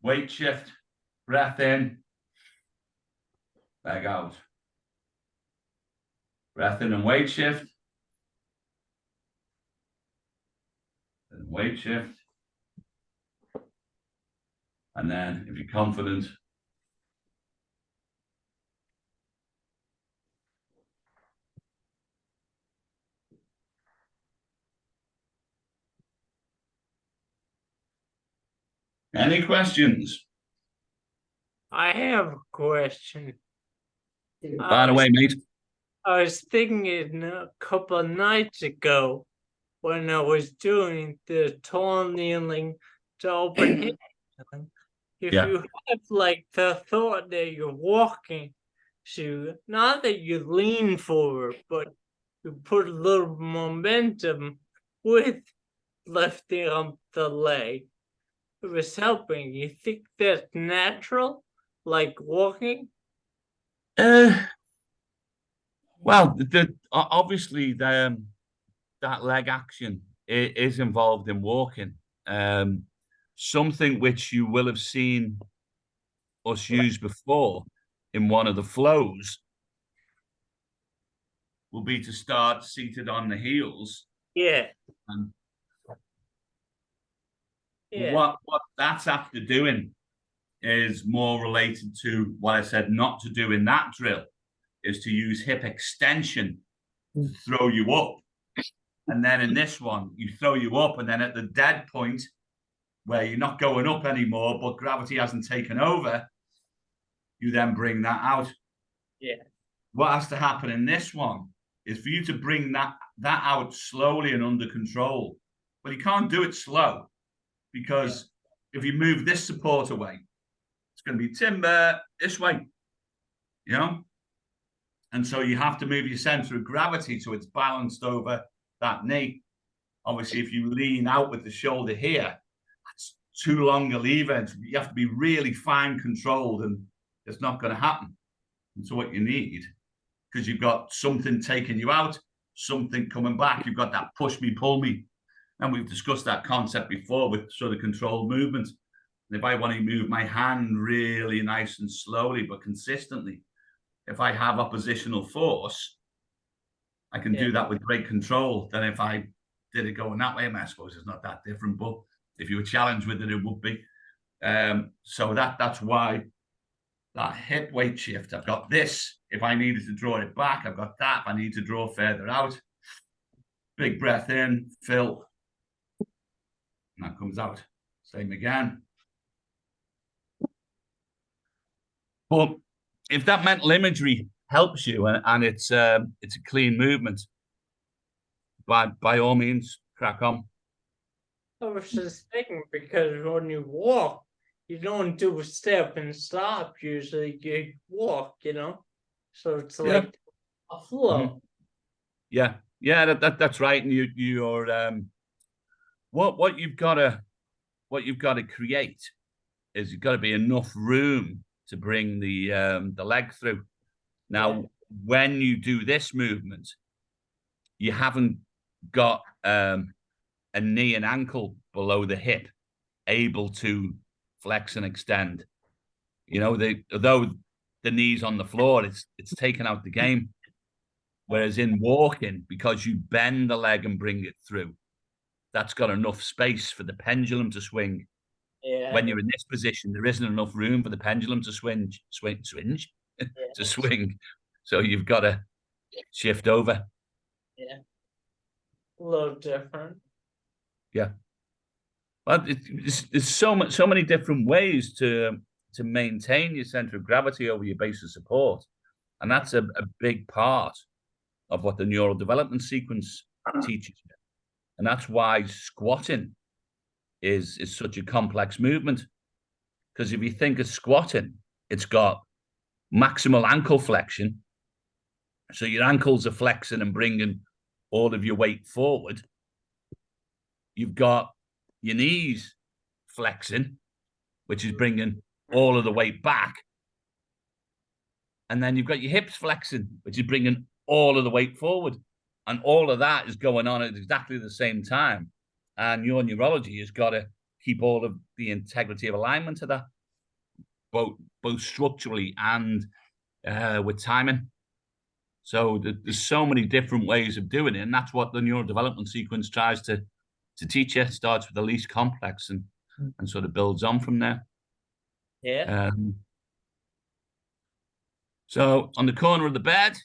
weight shift, breath in, leg out. Breath in and weight shift. And weight shift. And then, if you're confident, any questions? I have a question. By the way, mate. I was thinking a couple of nights ago when I was doing the tall kneeling to open hip. If Yeah. you have like the thought that you're walking, so not that you lean forward, but you put a little momentum with lifting up the leg. It was helping. You think that's natural, like walking? Well, obviously that leg action is involved in walking. Something which you will have seen us use before in one of the flows will be to start seated on the heels. Yeah. And Yeah. what that's after doing is more related to what I said not to do in that drill, is to use hip extension to throw you up. And then in this one, you throw you up, and then at the dead point where you're not going up anymore, but gravity hasn't taken over, you then bring that out. Yeah. What has to happen in this one is for you to bring that out slowly and under control. But you can't do it slow, because if you move this support away, it's going to be timber this way, you know? And so you have to move your center of gravity so it's balanced over that knee. Obviously, if you lean out with the shoulder here, that's too long a lever. You have to be really fine controlled, and it's not going to happen. And so what you need, because you've got something taking you out, something coming back, you've got that push me, pull me. And we've discussed that concept before with sort of controlled movement. And if I want to move my hand really nice and slowly but consistently, if I have oppositional force, I can do that with great control. Then if I did it going that way, I suppose it's not that different, but if you were challenged with it, it would be. So that's why that hip weight shift, I've got this. If I needed to draw it back, I've got that. If I need to draw further out, big breath in, fill, and that comes out. Same again. But if that mental imagery helps you and it's a clean movement, by all means, crack on. I was just thinking, because when you walk, you don't do a step and stop. Usually, you walk. So it's like a flow. Yeah, that's right. And you're what you've got to create is you've got to be enough room to bring the leg through. Now, when you do this movement, you haven't got a knee and ankle below the hip able to flex and extend. Although the knee's on the floor, it's taken out the game. Whereas in walking, because you bend the leg and bring it through, that's got enough space for the pendulum to swing. Yeah. When you're in this position, there isn't enough room for the pendulum to swing. So you've got to shift over. Yeah. A little different. Yeah. Well, there's so many different ways to maintain your center of gravity over your base of support, and that's a big part of what the neural development sequence teaches you, and that's why squatting is such a complex movement. Because if you think of squatting, it's got maximal ankle flexion, so your ankles are flexing and bringing all of your weight forward. You've got your knees flexing, which is bringing all of the weight back. And then you've got your hips flexing, which is bringing all of the weight forward. And all of that is going on at exactly the same time. And your neurology has got to keep all of the integrity of alignment to that, both structurally and with timing. So there's so many different ways of doing it. And that's what the neural development sequence tries to teach you. It starts with the least complex and sort of builds on from there. Yeah. So on the corner of the bed,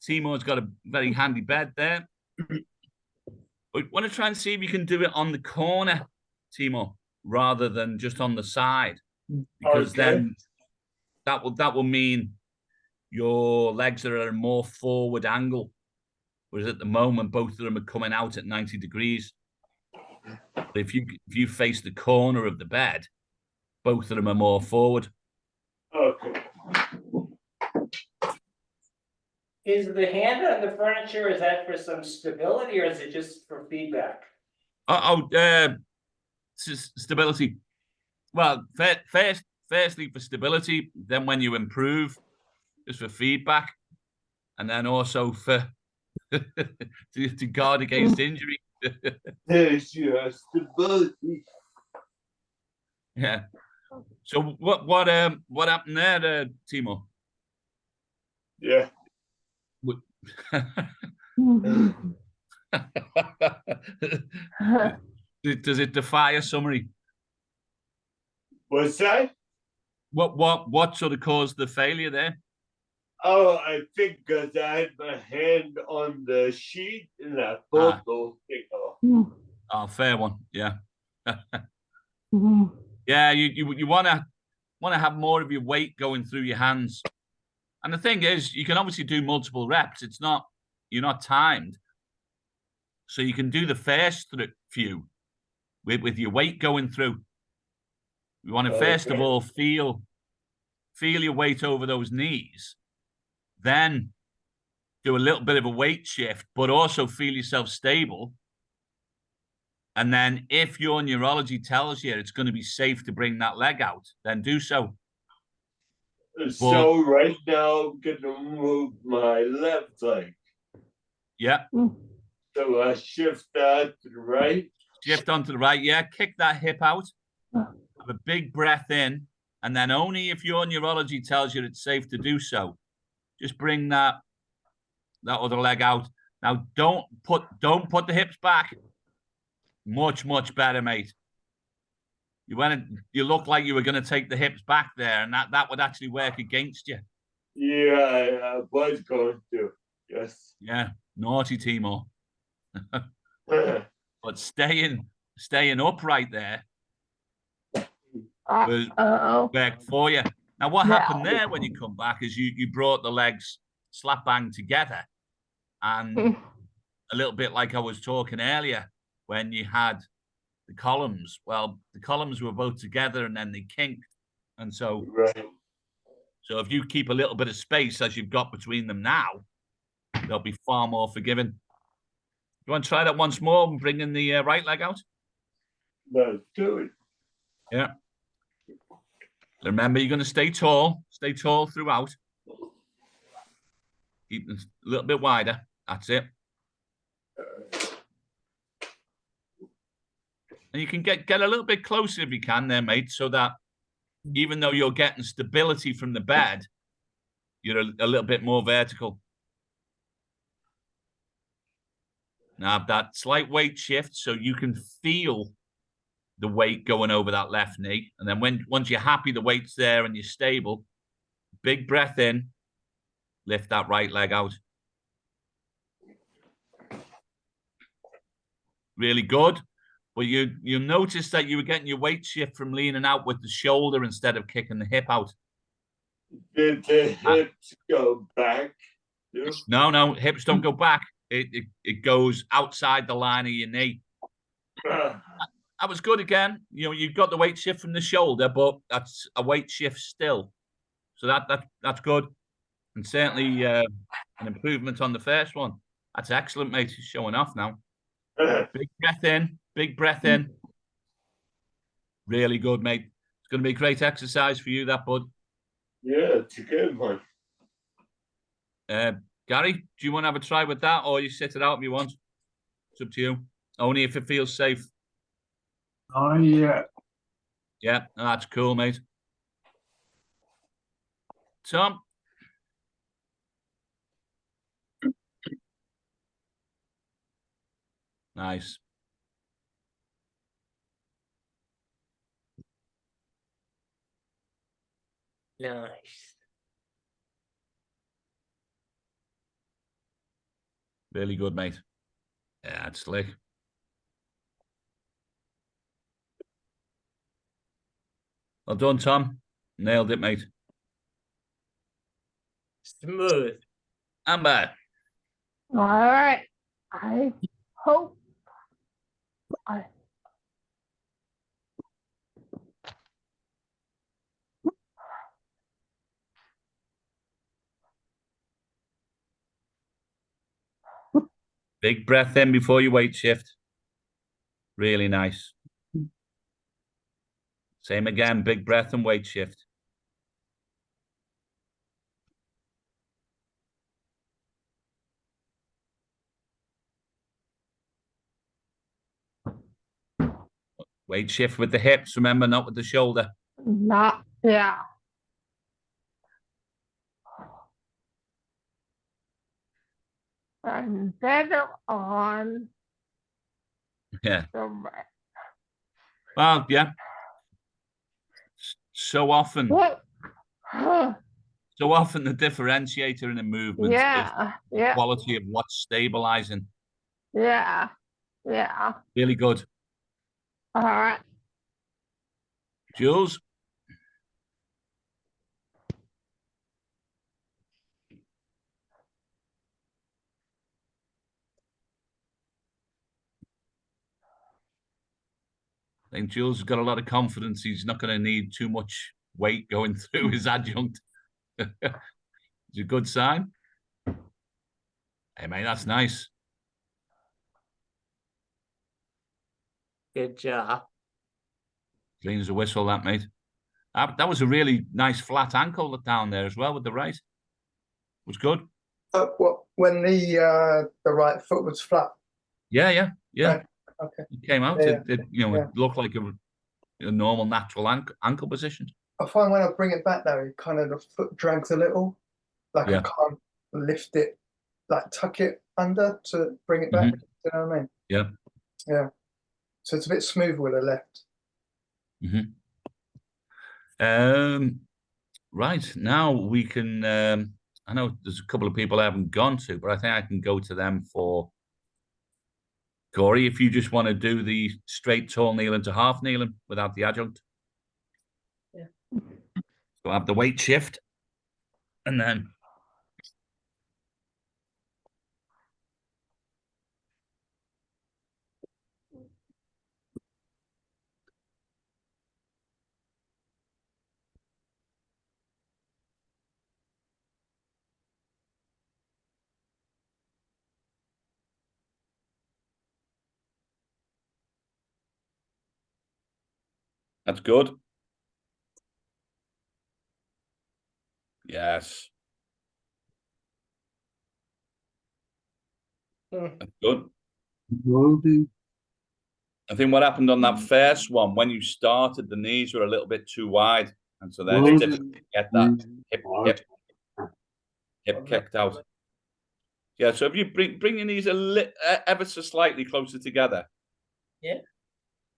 Timur's got a very handy bed there. But want to try and see if you can do it on the corner, Timur, rather than just on the side, because then that will mean your legs are at a more forward angle, whereas at the moment both of them are coming out at 90 degrees. But if you face the corner of the bed, both of them are more forward. Okay. Is the hand on the furniture, is that for some stability or is it just for feedback? Stability. Well, firstly for stability, then when you improve, just for feedback, and then also for to guard against injury. There's your stability. Yeah. So what happened there, Timo? Yeah. Does it defy a summary? What's that? What sort of caused the failure there? Oh, I think because I had my hand on the sheet and I pulled those things off. Oh, fair one. Yeah. Yeah, you want to have more of your weight going through your hands. And the thing is, you can obviously do multiple reps. You're not timed. So you can do the first few with your weight going through. You want to first of all feel your weight over those knees. then do a little bit of a weight shift, but also feel yourself stable. And then if your neurology tells you it's going to be safe to bring that leg out, then do so. So right now, I'm gonna move my left leg. Yeah. So I shift that to the right. Shift onto the right. Yeah. Kick that hip out. Have a big breath in. And then only if your neurology tells you it's safe to do so, just bring that other leg out. Now, don't put the hips back. Much, much better, mate. You look like you were going to take the hips back there, and that would actually work against you. Yeah, I was going to. Yes. Yeah, naughty Timor. But staying upright there was work for you. Now, what happened there when you come back is you brought the legs slap bang together, and a little bit like I was talking earlier when you had the columns. Well, the columns were both together and then they kinked, and so so if you keep a little bit of space as you've got between them now, they'll be far more forgiving. You want to try that once more and bring in the right leg out? Let's do it. Yeah. Remember, you're going to stay tall throughout. Keep them a little bit wider. That's it. And you can get a little bit closer if you can there, mate, so that even though you're getting stability from the bed, you're a little bit more vertical. Now, that slight weight shift so you can feel the weight going over that left knee. And then once you're happy the weight's there and you're stable, big breath in, lift that right leg out. Really good. But you notice that you were getting your weight shift from leaning out with the shoulder instead of kicking the hip out. Did the hips go back? No, hips don't go back. It goes outside the line of your knee. That was good again. You know, you got the weight shift from the shoulder, but that's a weight shift still. So that's good. And certainly an improvement on the first one. That's excellent, mate. He's showing off now. Big breath in. Big breath in. Really good, mate. It's going to be a great exercise for you, that, bud. Yeah, it's a good one. Gary, do you want to have a try with that, or you sit it out if you want? It's up to you. Only if it feels safe. Oh, yeah. Yeah, that's cool, mate. Tom? Nice. Nice. Really good, mate. Yeah, that's slick. Well done, Tom. Nailed it, mate. Smooth. Amber. All right. I hope I. Big breath in before you weight shift. Really nice. Same again, big breath and weight shift. Weight shift with the hips, remember, not with the shoulder. Not, yeah. I'm better on Yeah. the right. Well, yeah. So often What? So often the differentiator in a movement is Yeah, the yeah, quality of what's stabilizing. yeah, yeah. Really good. All right. Jules? I think Jules has got a lot of confidence. He's not going to need too much weight going through his adjunct. It's a good sign. Hey, mate, that's nice. Good job. Clean as a whistle, that, mate. That was a really nice flat ankle down there as well with the right. Was good. What when the right foot was flat? Yeah. Okay. It came out. Yeah, It yeah. looked like a normal natural ankle position. I find when I bring it back though, it kind of the foot drags a little. Like Yeah. I can't lift it, like tuck it under to bring it back. Mhm. You know what I mean? Yeah. Yeah. So it's a bit smooth with the left. Right now we can. I know there's a couple of people I haven't gone to, but I think I can go to them for Corey. If you just want to do the straight tall kneeling to half kneeling without the adjunct. Yeah. So have the weight shift, and then. That's good. Yes. That's good. I think what happened on that first one, when you started, the knees were a little bit too wide. And so then it's difficult to get that hip kicked out. Yeah, so if you bring your knees ever so slightly closer together. Yeah.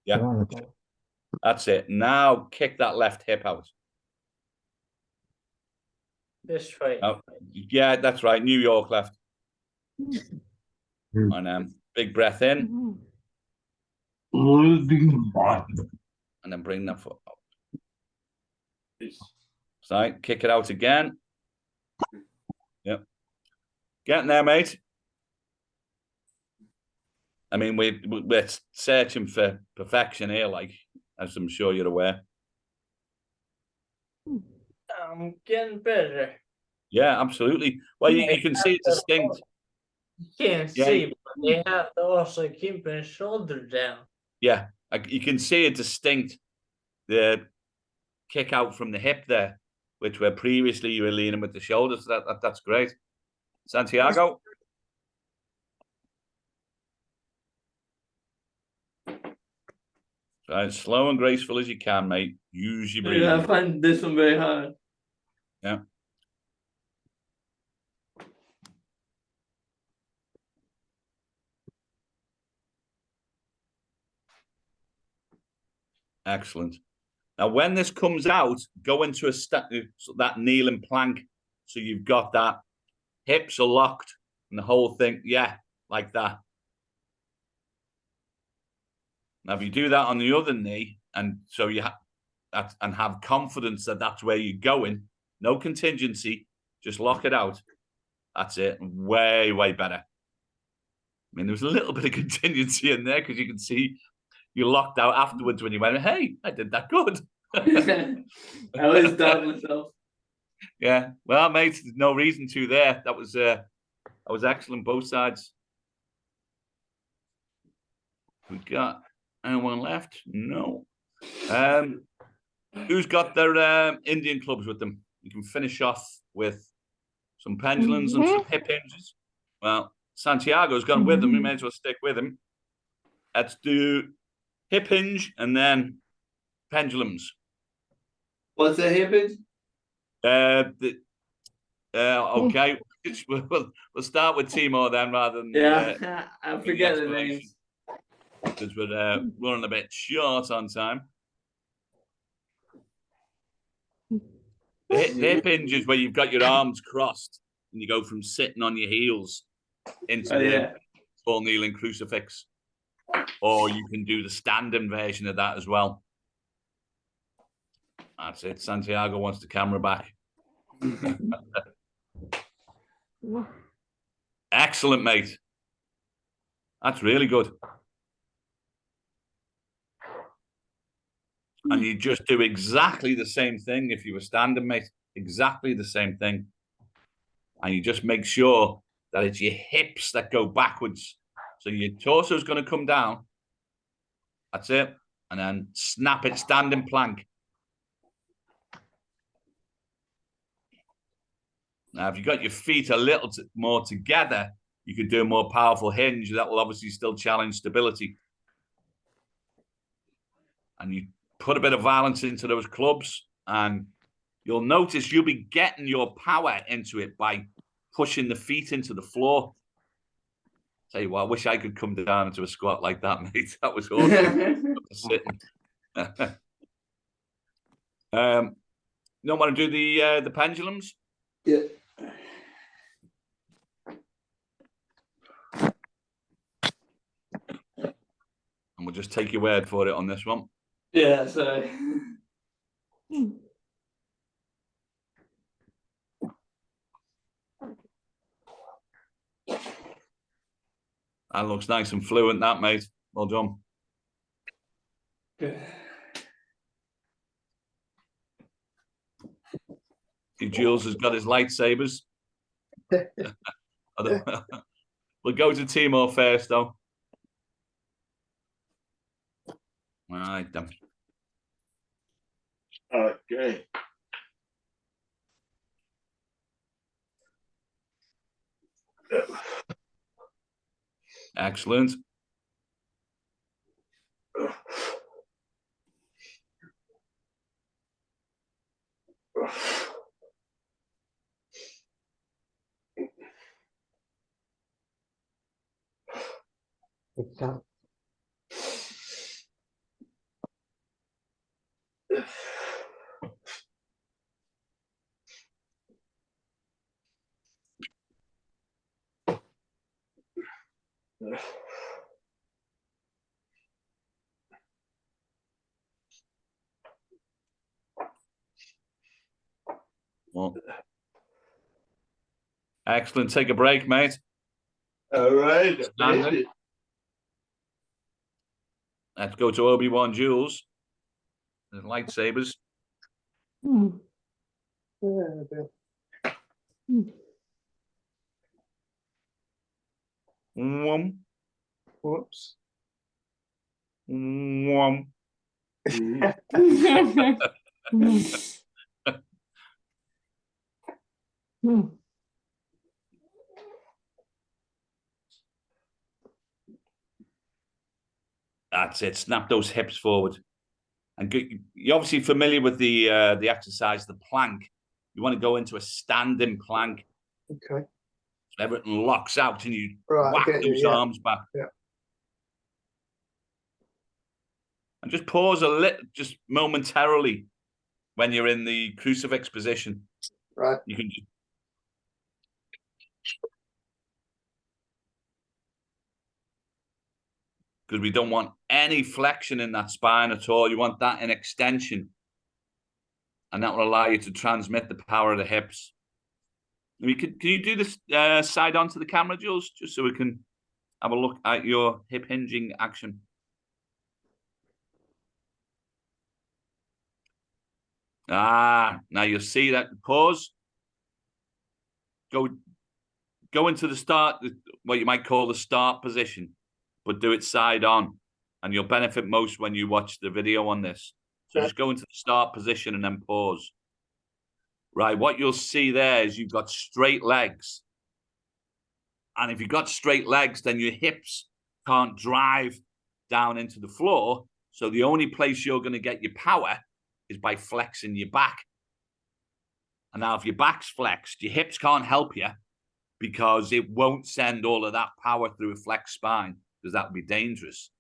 Yeah. That's it. Now kick that left hip out. This way. Oh, yeah, that's right. New York left. And big breath in. And then bring that foot out. So kick it out again. Yep. Getting there, mate. I mean, we're searching for perfection here, like, as I'm sure you're aware. I'm getting better. Yeah, absolutely. Well, you can see it distinct. You can't see, but they have to also keep his shoulder down. Yeah, you can see it distinct. The kick out from the hip there, which where previously you were leaning with the shoulders. That's great. Santiago. So as slow and graceful as you can, mate. Use your breathing. I find this one very hard. Yeah. Excellent. Now, when this comes out, go into that kneeling plank. So you've got that hips are locked and the whole thing. Yeah, like that. Now, if you do that on the other knee, and so you and have confidence that that's where you're going, no contingency, just lock it out. That's it. Way, way better. I mean, there was a little bit of contingency in there because you can see you locked out afterwards when you went, hey, I did that good. I always doubt myself. Yeah. Well, mate, there's no reason to there. That was excellent, both sides. We got anyone left? No. Who's got their Indian clubs with them? You can finish off with some pendulums and some hip hinges. Well, Santiago's gone with them. We may as well stick with him. Let's do hip hinge and then pendulums. What's the hip hinge? Okay. We'll start with Timor then rather than... I forget the names. Because we're running a bit short on time. The hip hinge is where you've got your arms crossed and you go from sitting on your heels into the full kneeling crucifix. Or you can do the standing version of that as well. That's it. Santiago wants the camera back. Excellent, mate. That's really good. And you just do exactly the same thing if you were standing, mate. Exactly the same thing. And you just make sure that it's your hips that go backwards. So your torso is going to come down. That's it. And then snap it, standing plank. Now, if you got your feet a little more together, you could do a more powerful hinge. That will obviously still challenge stability. And you put a bit of violence into those clubs, and you'll notice you'll be getting your power into it by pushing the feet into the floor. Tell you what, I wish I could come down into a squat like that, mate. That was awesome. Sitting. You don't want to do the pendulums? Yeah. And we'll just take your word for it on this one. Yeah, sorry. That looks nice and fluent, that, mate. Well done. Good. Jules has got his lightsabers. We'll go to Timor first, though. All right, then. Okay. Excellent. It's up. Well, excellent. Take a break, mate. All right. Standing. Let's go to Obi-Wan Jules. The lightsabers. Whoops. That's it. Snap those hips forward. And you're obviously familiar with the exercise, the plank. You want to go into a standing plank. Okay. So everything locks out and you Right, whack those arms back. Yeah. And just pause a little, just momentarily when you're in the crucifix position. Right. You can just because we don't want any flexion in that spine at all. You want that in extension. And that will allow you to transmit the power of the hips. I mean, can you do this side on to the camera, Jules, just so we can have a look at your hip hinging action? Now you'll see that pause. Go into the start, what you might call the start position, but do it side on. And you'll benefit most when you watch the video on this. So just go into the start position and then pause. Right, what you'll see there is you've got straight legs. And if you've got straight legs, then your hips can't drive down into the floor. So the only place you're going to get your power is by flexing your back. And now if your back's flexed, your hips can't help you because it won't send all of that power through a flexed spine because that would be dangerous.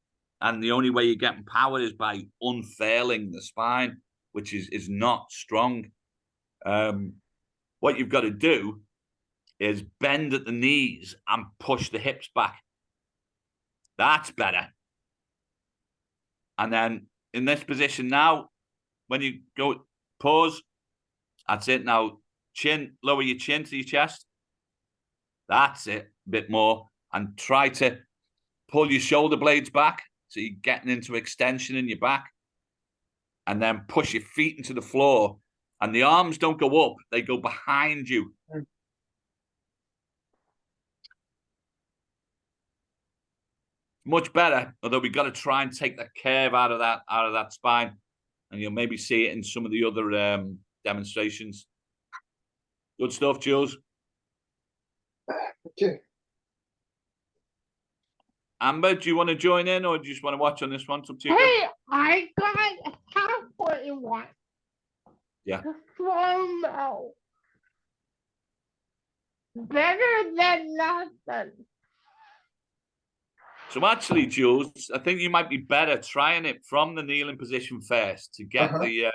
And the only way you're getting power is by unfurling the spine, which is not strong. What you've got to do is bend at the knees and push the hips back. That's better. And then in this position now, when you go pause, that's it. Now lower your chin to your chest. That's it, a bit more. And try to pull your shoulder blades back so you're getting into extension in your back. And then push your feet into the floor. And the arms don't go up, they go behind you. much better. Although we've got to try and take that curve out of that spine, and you'll maybe see it in some of the other demonstrations. Good stuff, Jules. Okay. Amber, do you want to join in, or do you just want to watch on this one? It's up to you. Hey, I got halfway one. Yeah. Slow-mo. Better than nothing. So actually, Jules, I think you might be better trying it from the kneeling position first to get the.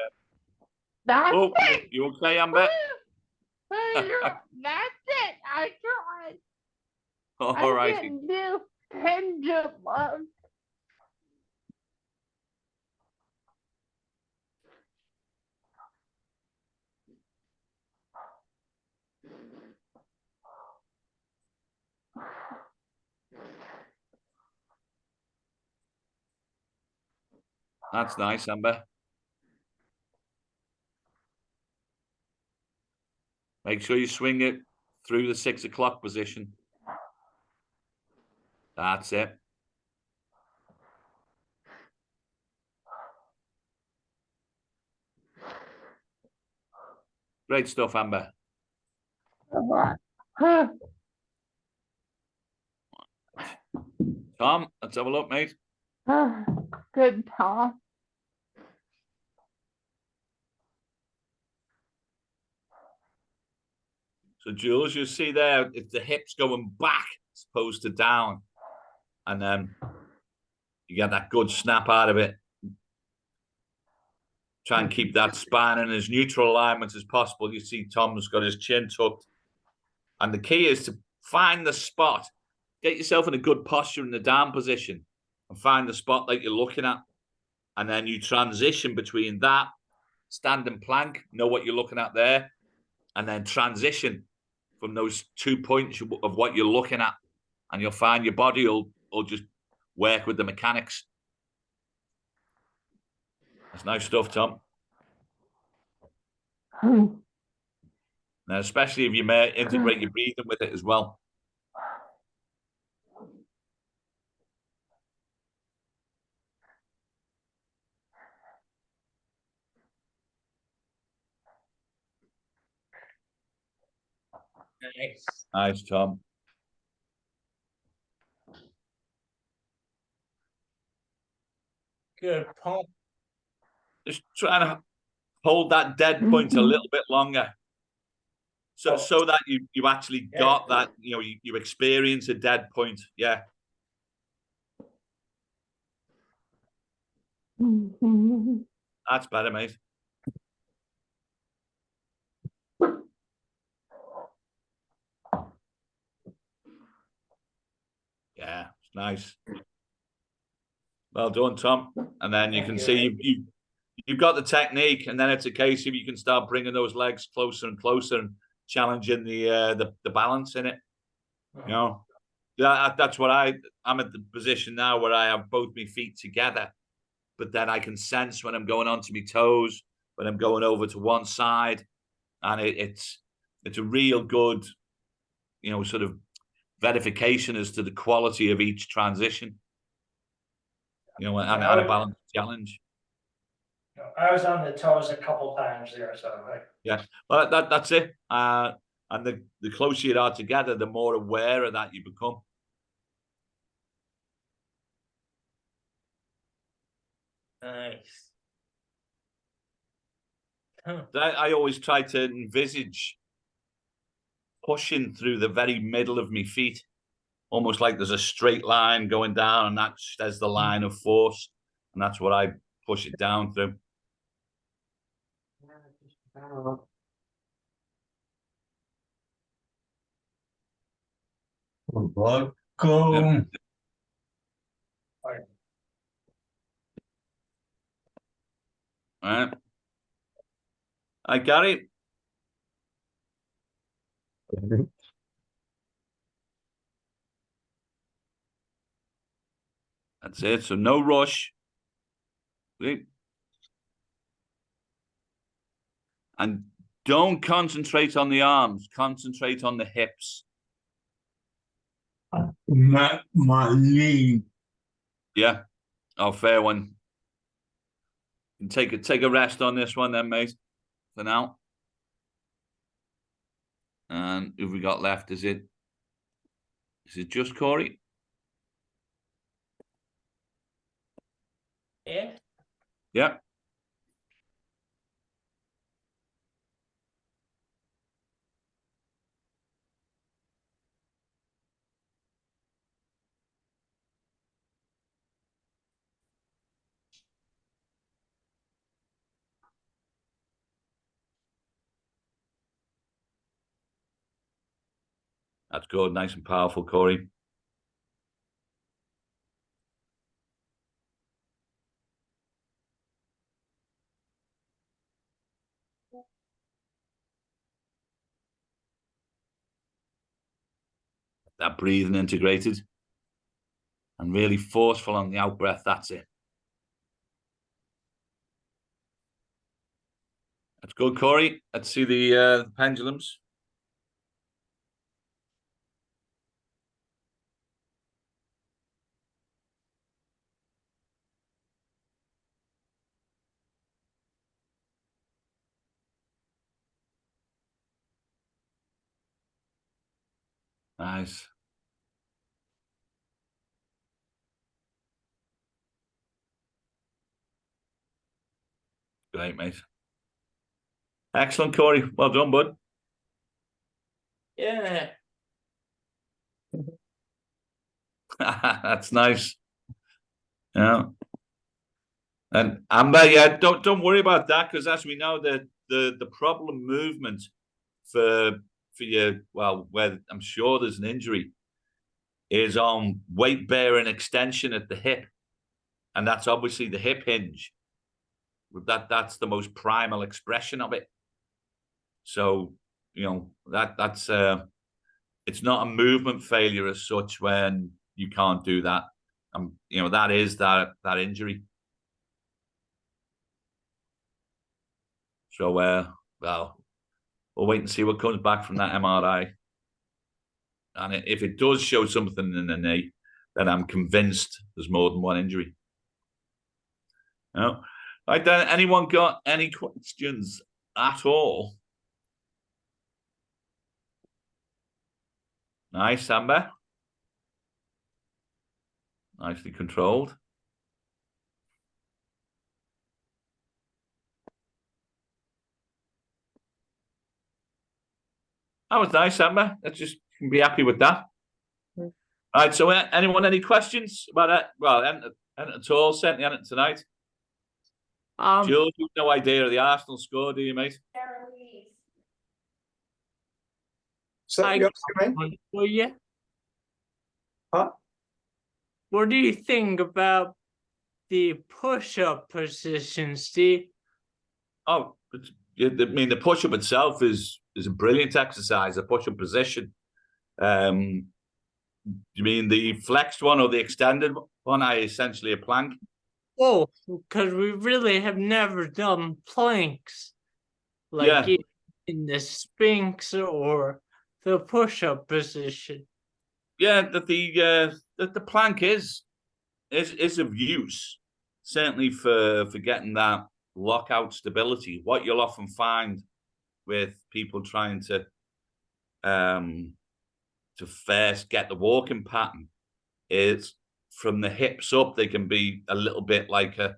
That's Oh, it. you okay, Amber? That's it. I tried. All right. I didn't do pendulum. That's nice, Amber. Make sure you swing it through the 6 o'clock position. That's it. Great stuff, Amber. Tom, let's have a look, mate. Good Tom. So, Jules, you see there, it's the hips going back as opposed to down. And then you get that good snap out of it. Try and keep that spine in as neutral alignment as possible. You see Tom's got his chin tucked. And the key is to find the spot. Get yourself in a good posture in the down position and find the spot that you're looking at. And then you transition between that, standing plank, know what you're looking at there, and then transition from those 2 points of what you're looking at. And you'll find your body will just work with the mechanics. That's nice stuff, Tom. Now, especially if you may integrate your breathing with it as well. Nice. Nice, Tom. Good pump. Just trying to hold that dead point a little bit longer. So that you actually got that, you experience a dead point. Yeah. That's better, mate. Yeah, it's nice. Well done, Tom. And then you can see you've got the technique, and then it's a case of you can start bringing those legs closer and closer and challenging the balance in it. That's what I'm at the position now where I have both my feet together, but then I can sense when I'm going onto my toes, when I'm going over to one side, and it's a real good, sort of verification as to the quality of each transition. And a balance challenge. I was on the toes a couple times there, so yeah. Well, that's it. And the closer you are together, the more aware of that you become. Nice. I always try to envisage pushing through the very middle of my feet, almost like there's a straight line going down, and there's the line of force, and that's what I push it down through. Welcome. Yep. All right. Hi, Gary. That's it. So no rush. And don't concentrate on the arms. Concentrate on the hips. My knee Yeah. Oh, fair one. And take a rest on this one then, mate, for now. And who have we got left? Is it just Corey? Yeah. Yeah. That's good. Nice and powerful, Corey. That breathing integrated and really forceful on the out breath. That's it. That's good, Corey. Let's see the pendulums. Nice. Great, mate. Excellent, Corey. Well done, bud. Yeah. That's nice. Yeah. And Amber, yeah, don't worry about that, because as we know, the problem movement for you, well, where I'm sure there's an injury, is on weight bearing extension at the hip. And that's obviously the hip hinge. That's the most primal expression of it. So, you know, that's it's not a movement failure as such when you can't do that. You know, that is that injury. So well, we'll wait and see what comes back from that MRI. And if it does show something in the knee, then I'm convinced there's more than one injury. No. Right then, anyone got any questions at all? Nice, Amber. Nicely controlled. That was nice, Amber. Let's just be happy with that. All right, so anyone any questions about it? Well, anything at all, certainly anything tonight. Jules, you've no idea of the Arsenal score, do you, mate? So I you got one for you. Huh? What do you think about the push-up position, Steve? Oh, I mean, the push-up itself is a brilliant exercise, a push-up position. You mean the flexed one or the extended one? Essentially a plank. Oh, because we really have never done planks, like Yeah. in the Sphinx or the push-up position. Yeah, that the plank is of use, certainly for getting that lockout stability. What you'll often find with people trying to first get the walking pattern is from the hips up, they can be a little bit like a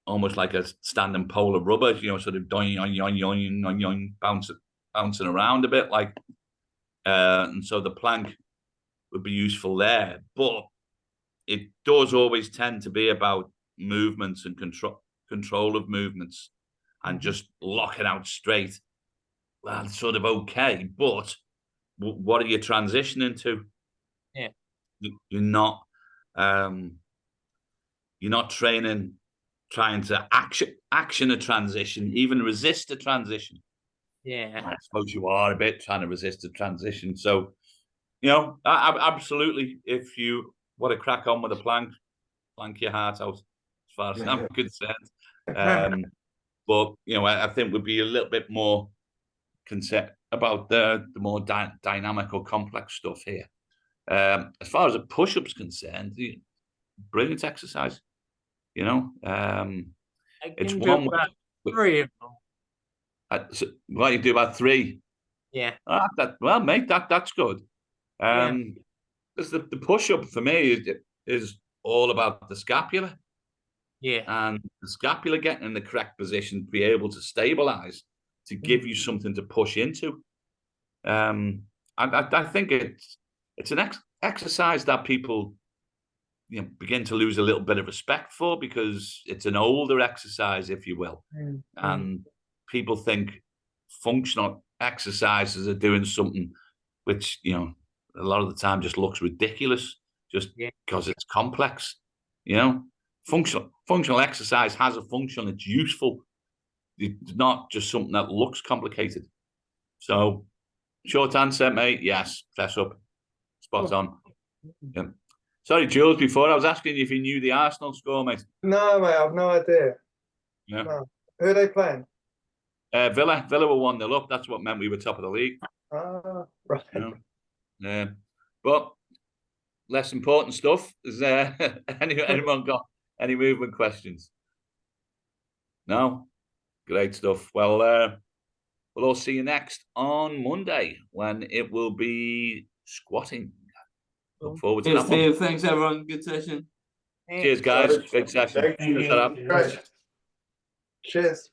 almost like a standing pole of rubber, you know, sort of doing bouncing around a bit, like and so the plank would be useful there, but it does always tend to be about movements and control of movements, and just locking out straight. Well, it's sort of okay, but what are you transitioning to? Yeah, you're not training, trying to action a transition, even resist a transition. yeah. I suppose you are a bit trying to resist a transition. So, you know, absolutely. If you want to crack on with a plank your heart out, as far as I'm concerned. But you know, I think we'd be a little bit more concerned about the more dynamic or complex stuff here. As far as a push-up's concerned, brilliant exercise. You know, I it's can one do about which- 3 of them. what you do about 3. Yeah. Well, mate, that's good. Yeah. Because the push-up for me is all about the scapula. Yeah. And the scapula getting in the correct position to be able to stabilize, to give you something to push into. I think it's an exercise that people begin to lose a little bit of respect for, because it's an older exercise, if you will. And people think functional exercises are doing something which, a lot of the time just looks ridiculous just because it's complex. Functional exercise has a function. It's useful. It's not just something that looks complicated. So, short answer, mate, yes, press up. Spot on. Yeah. Sorry, Jules, before I was asking you if you knew the Arsenal score, mate. No, mate, I've no idea. Yeah. No. Who are they playing? Villa were 1-0 up. That's what meant we were top of the league. Ah, right. Yeah. But less important stuff. Is anyone got any movement questions? No? Great stuff. Well, we'll all see you next on Monday when it will be squatting. Look forward to Cheers, that one. Steve. Thanks, everyone. Good session. Cheers, guys. Great session. Thank you. Shut up. Great. Cheers.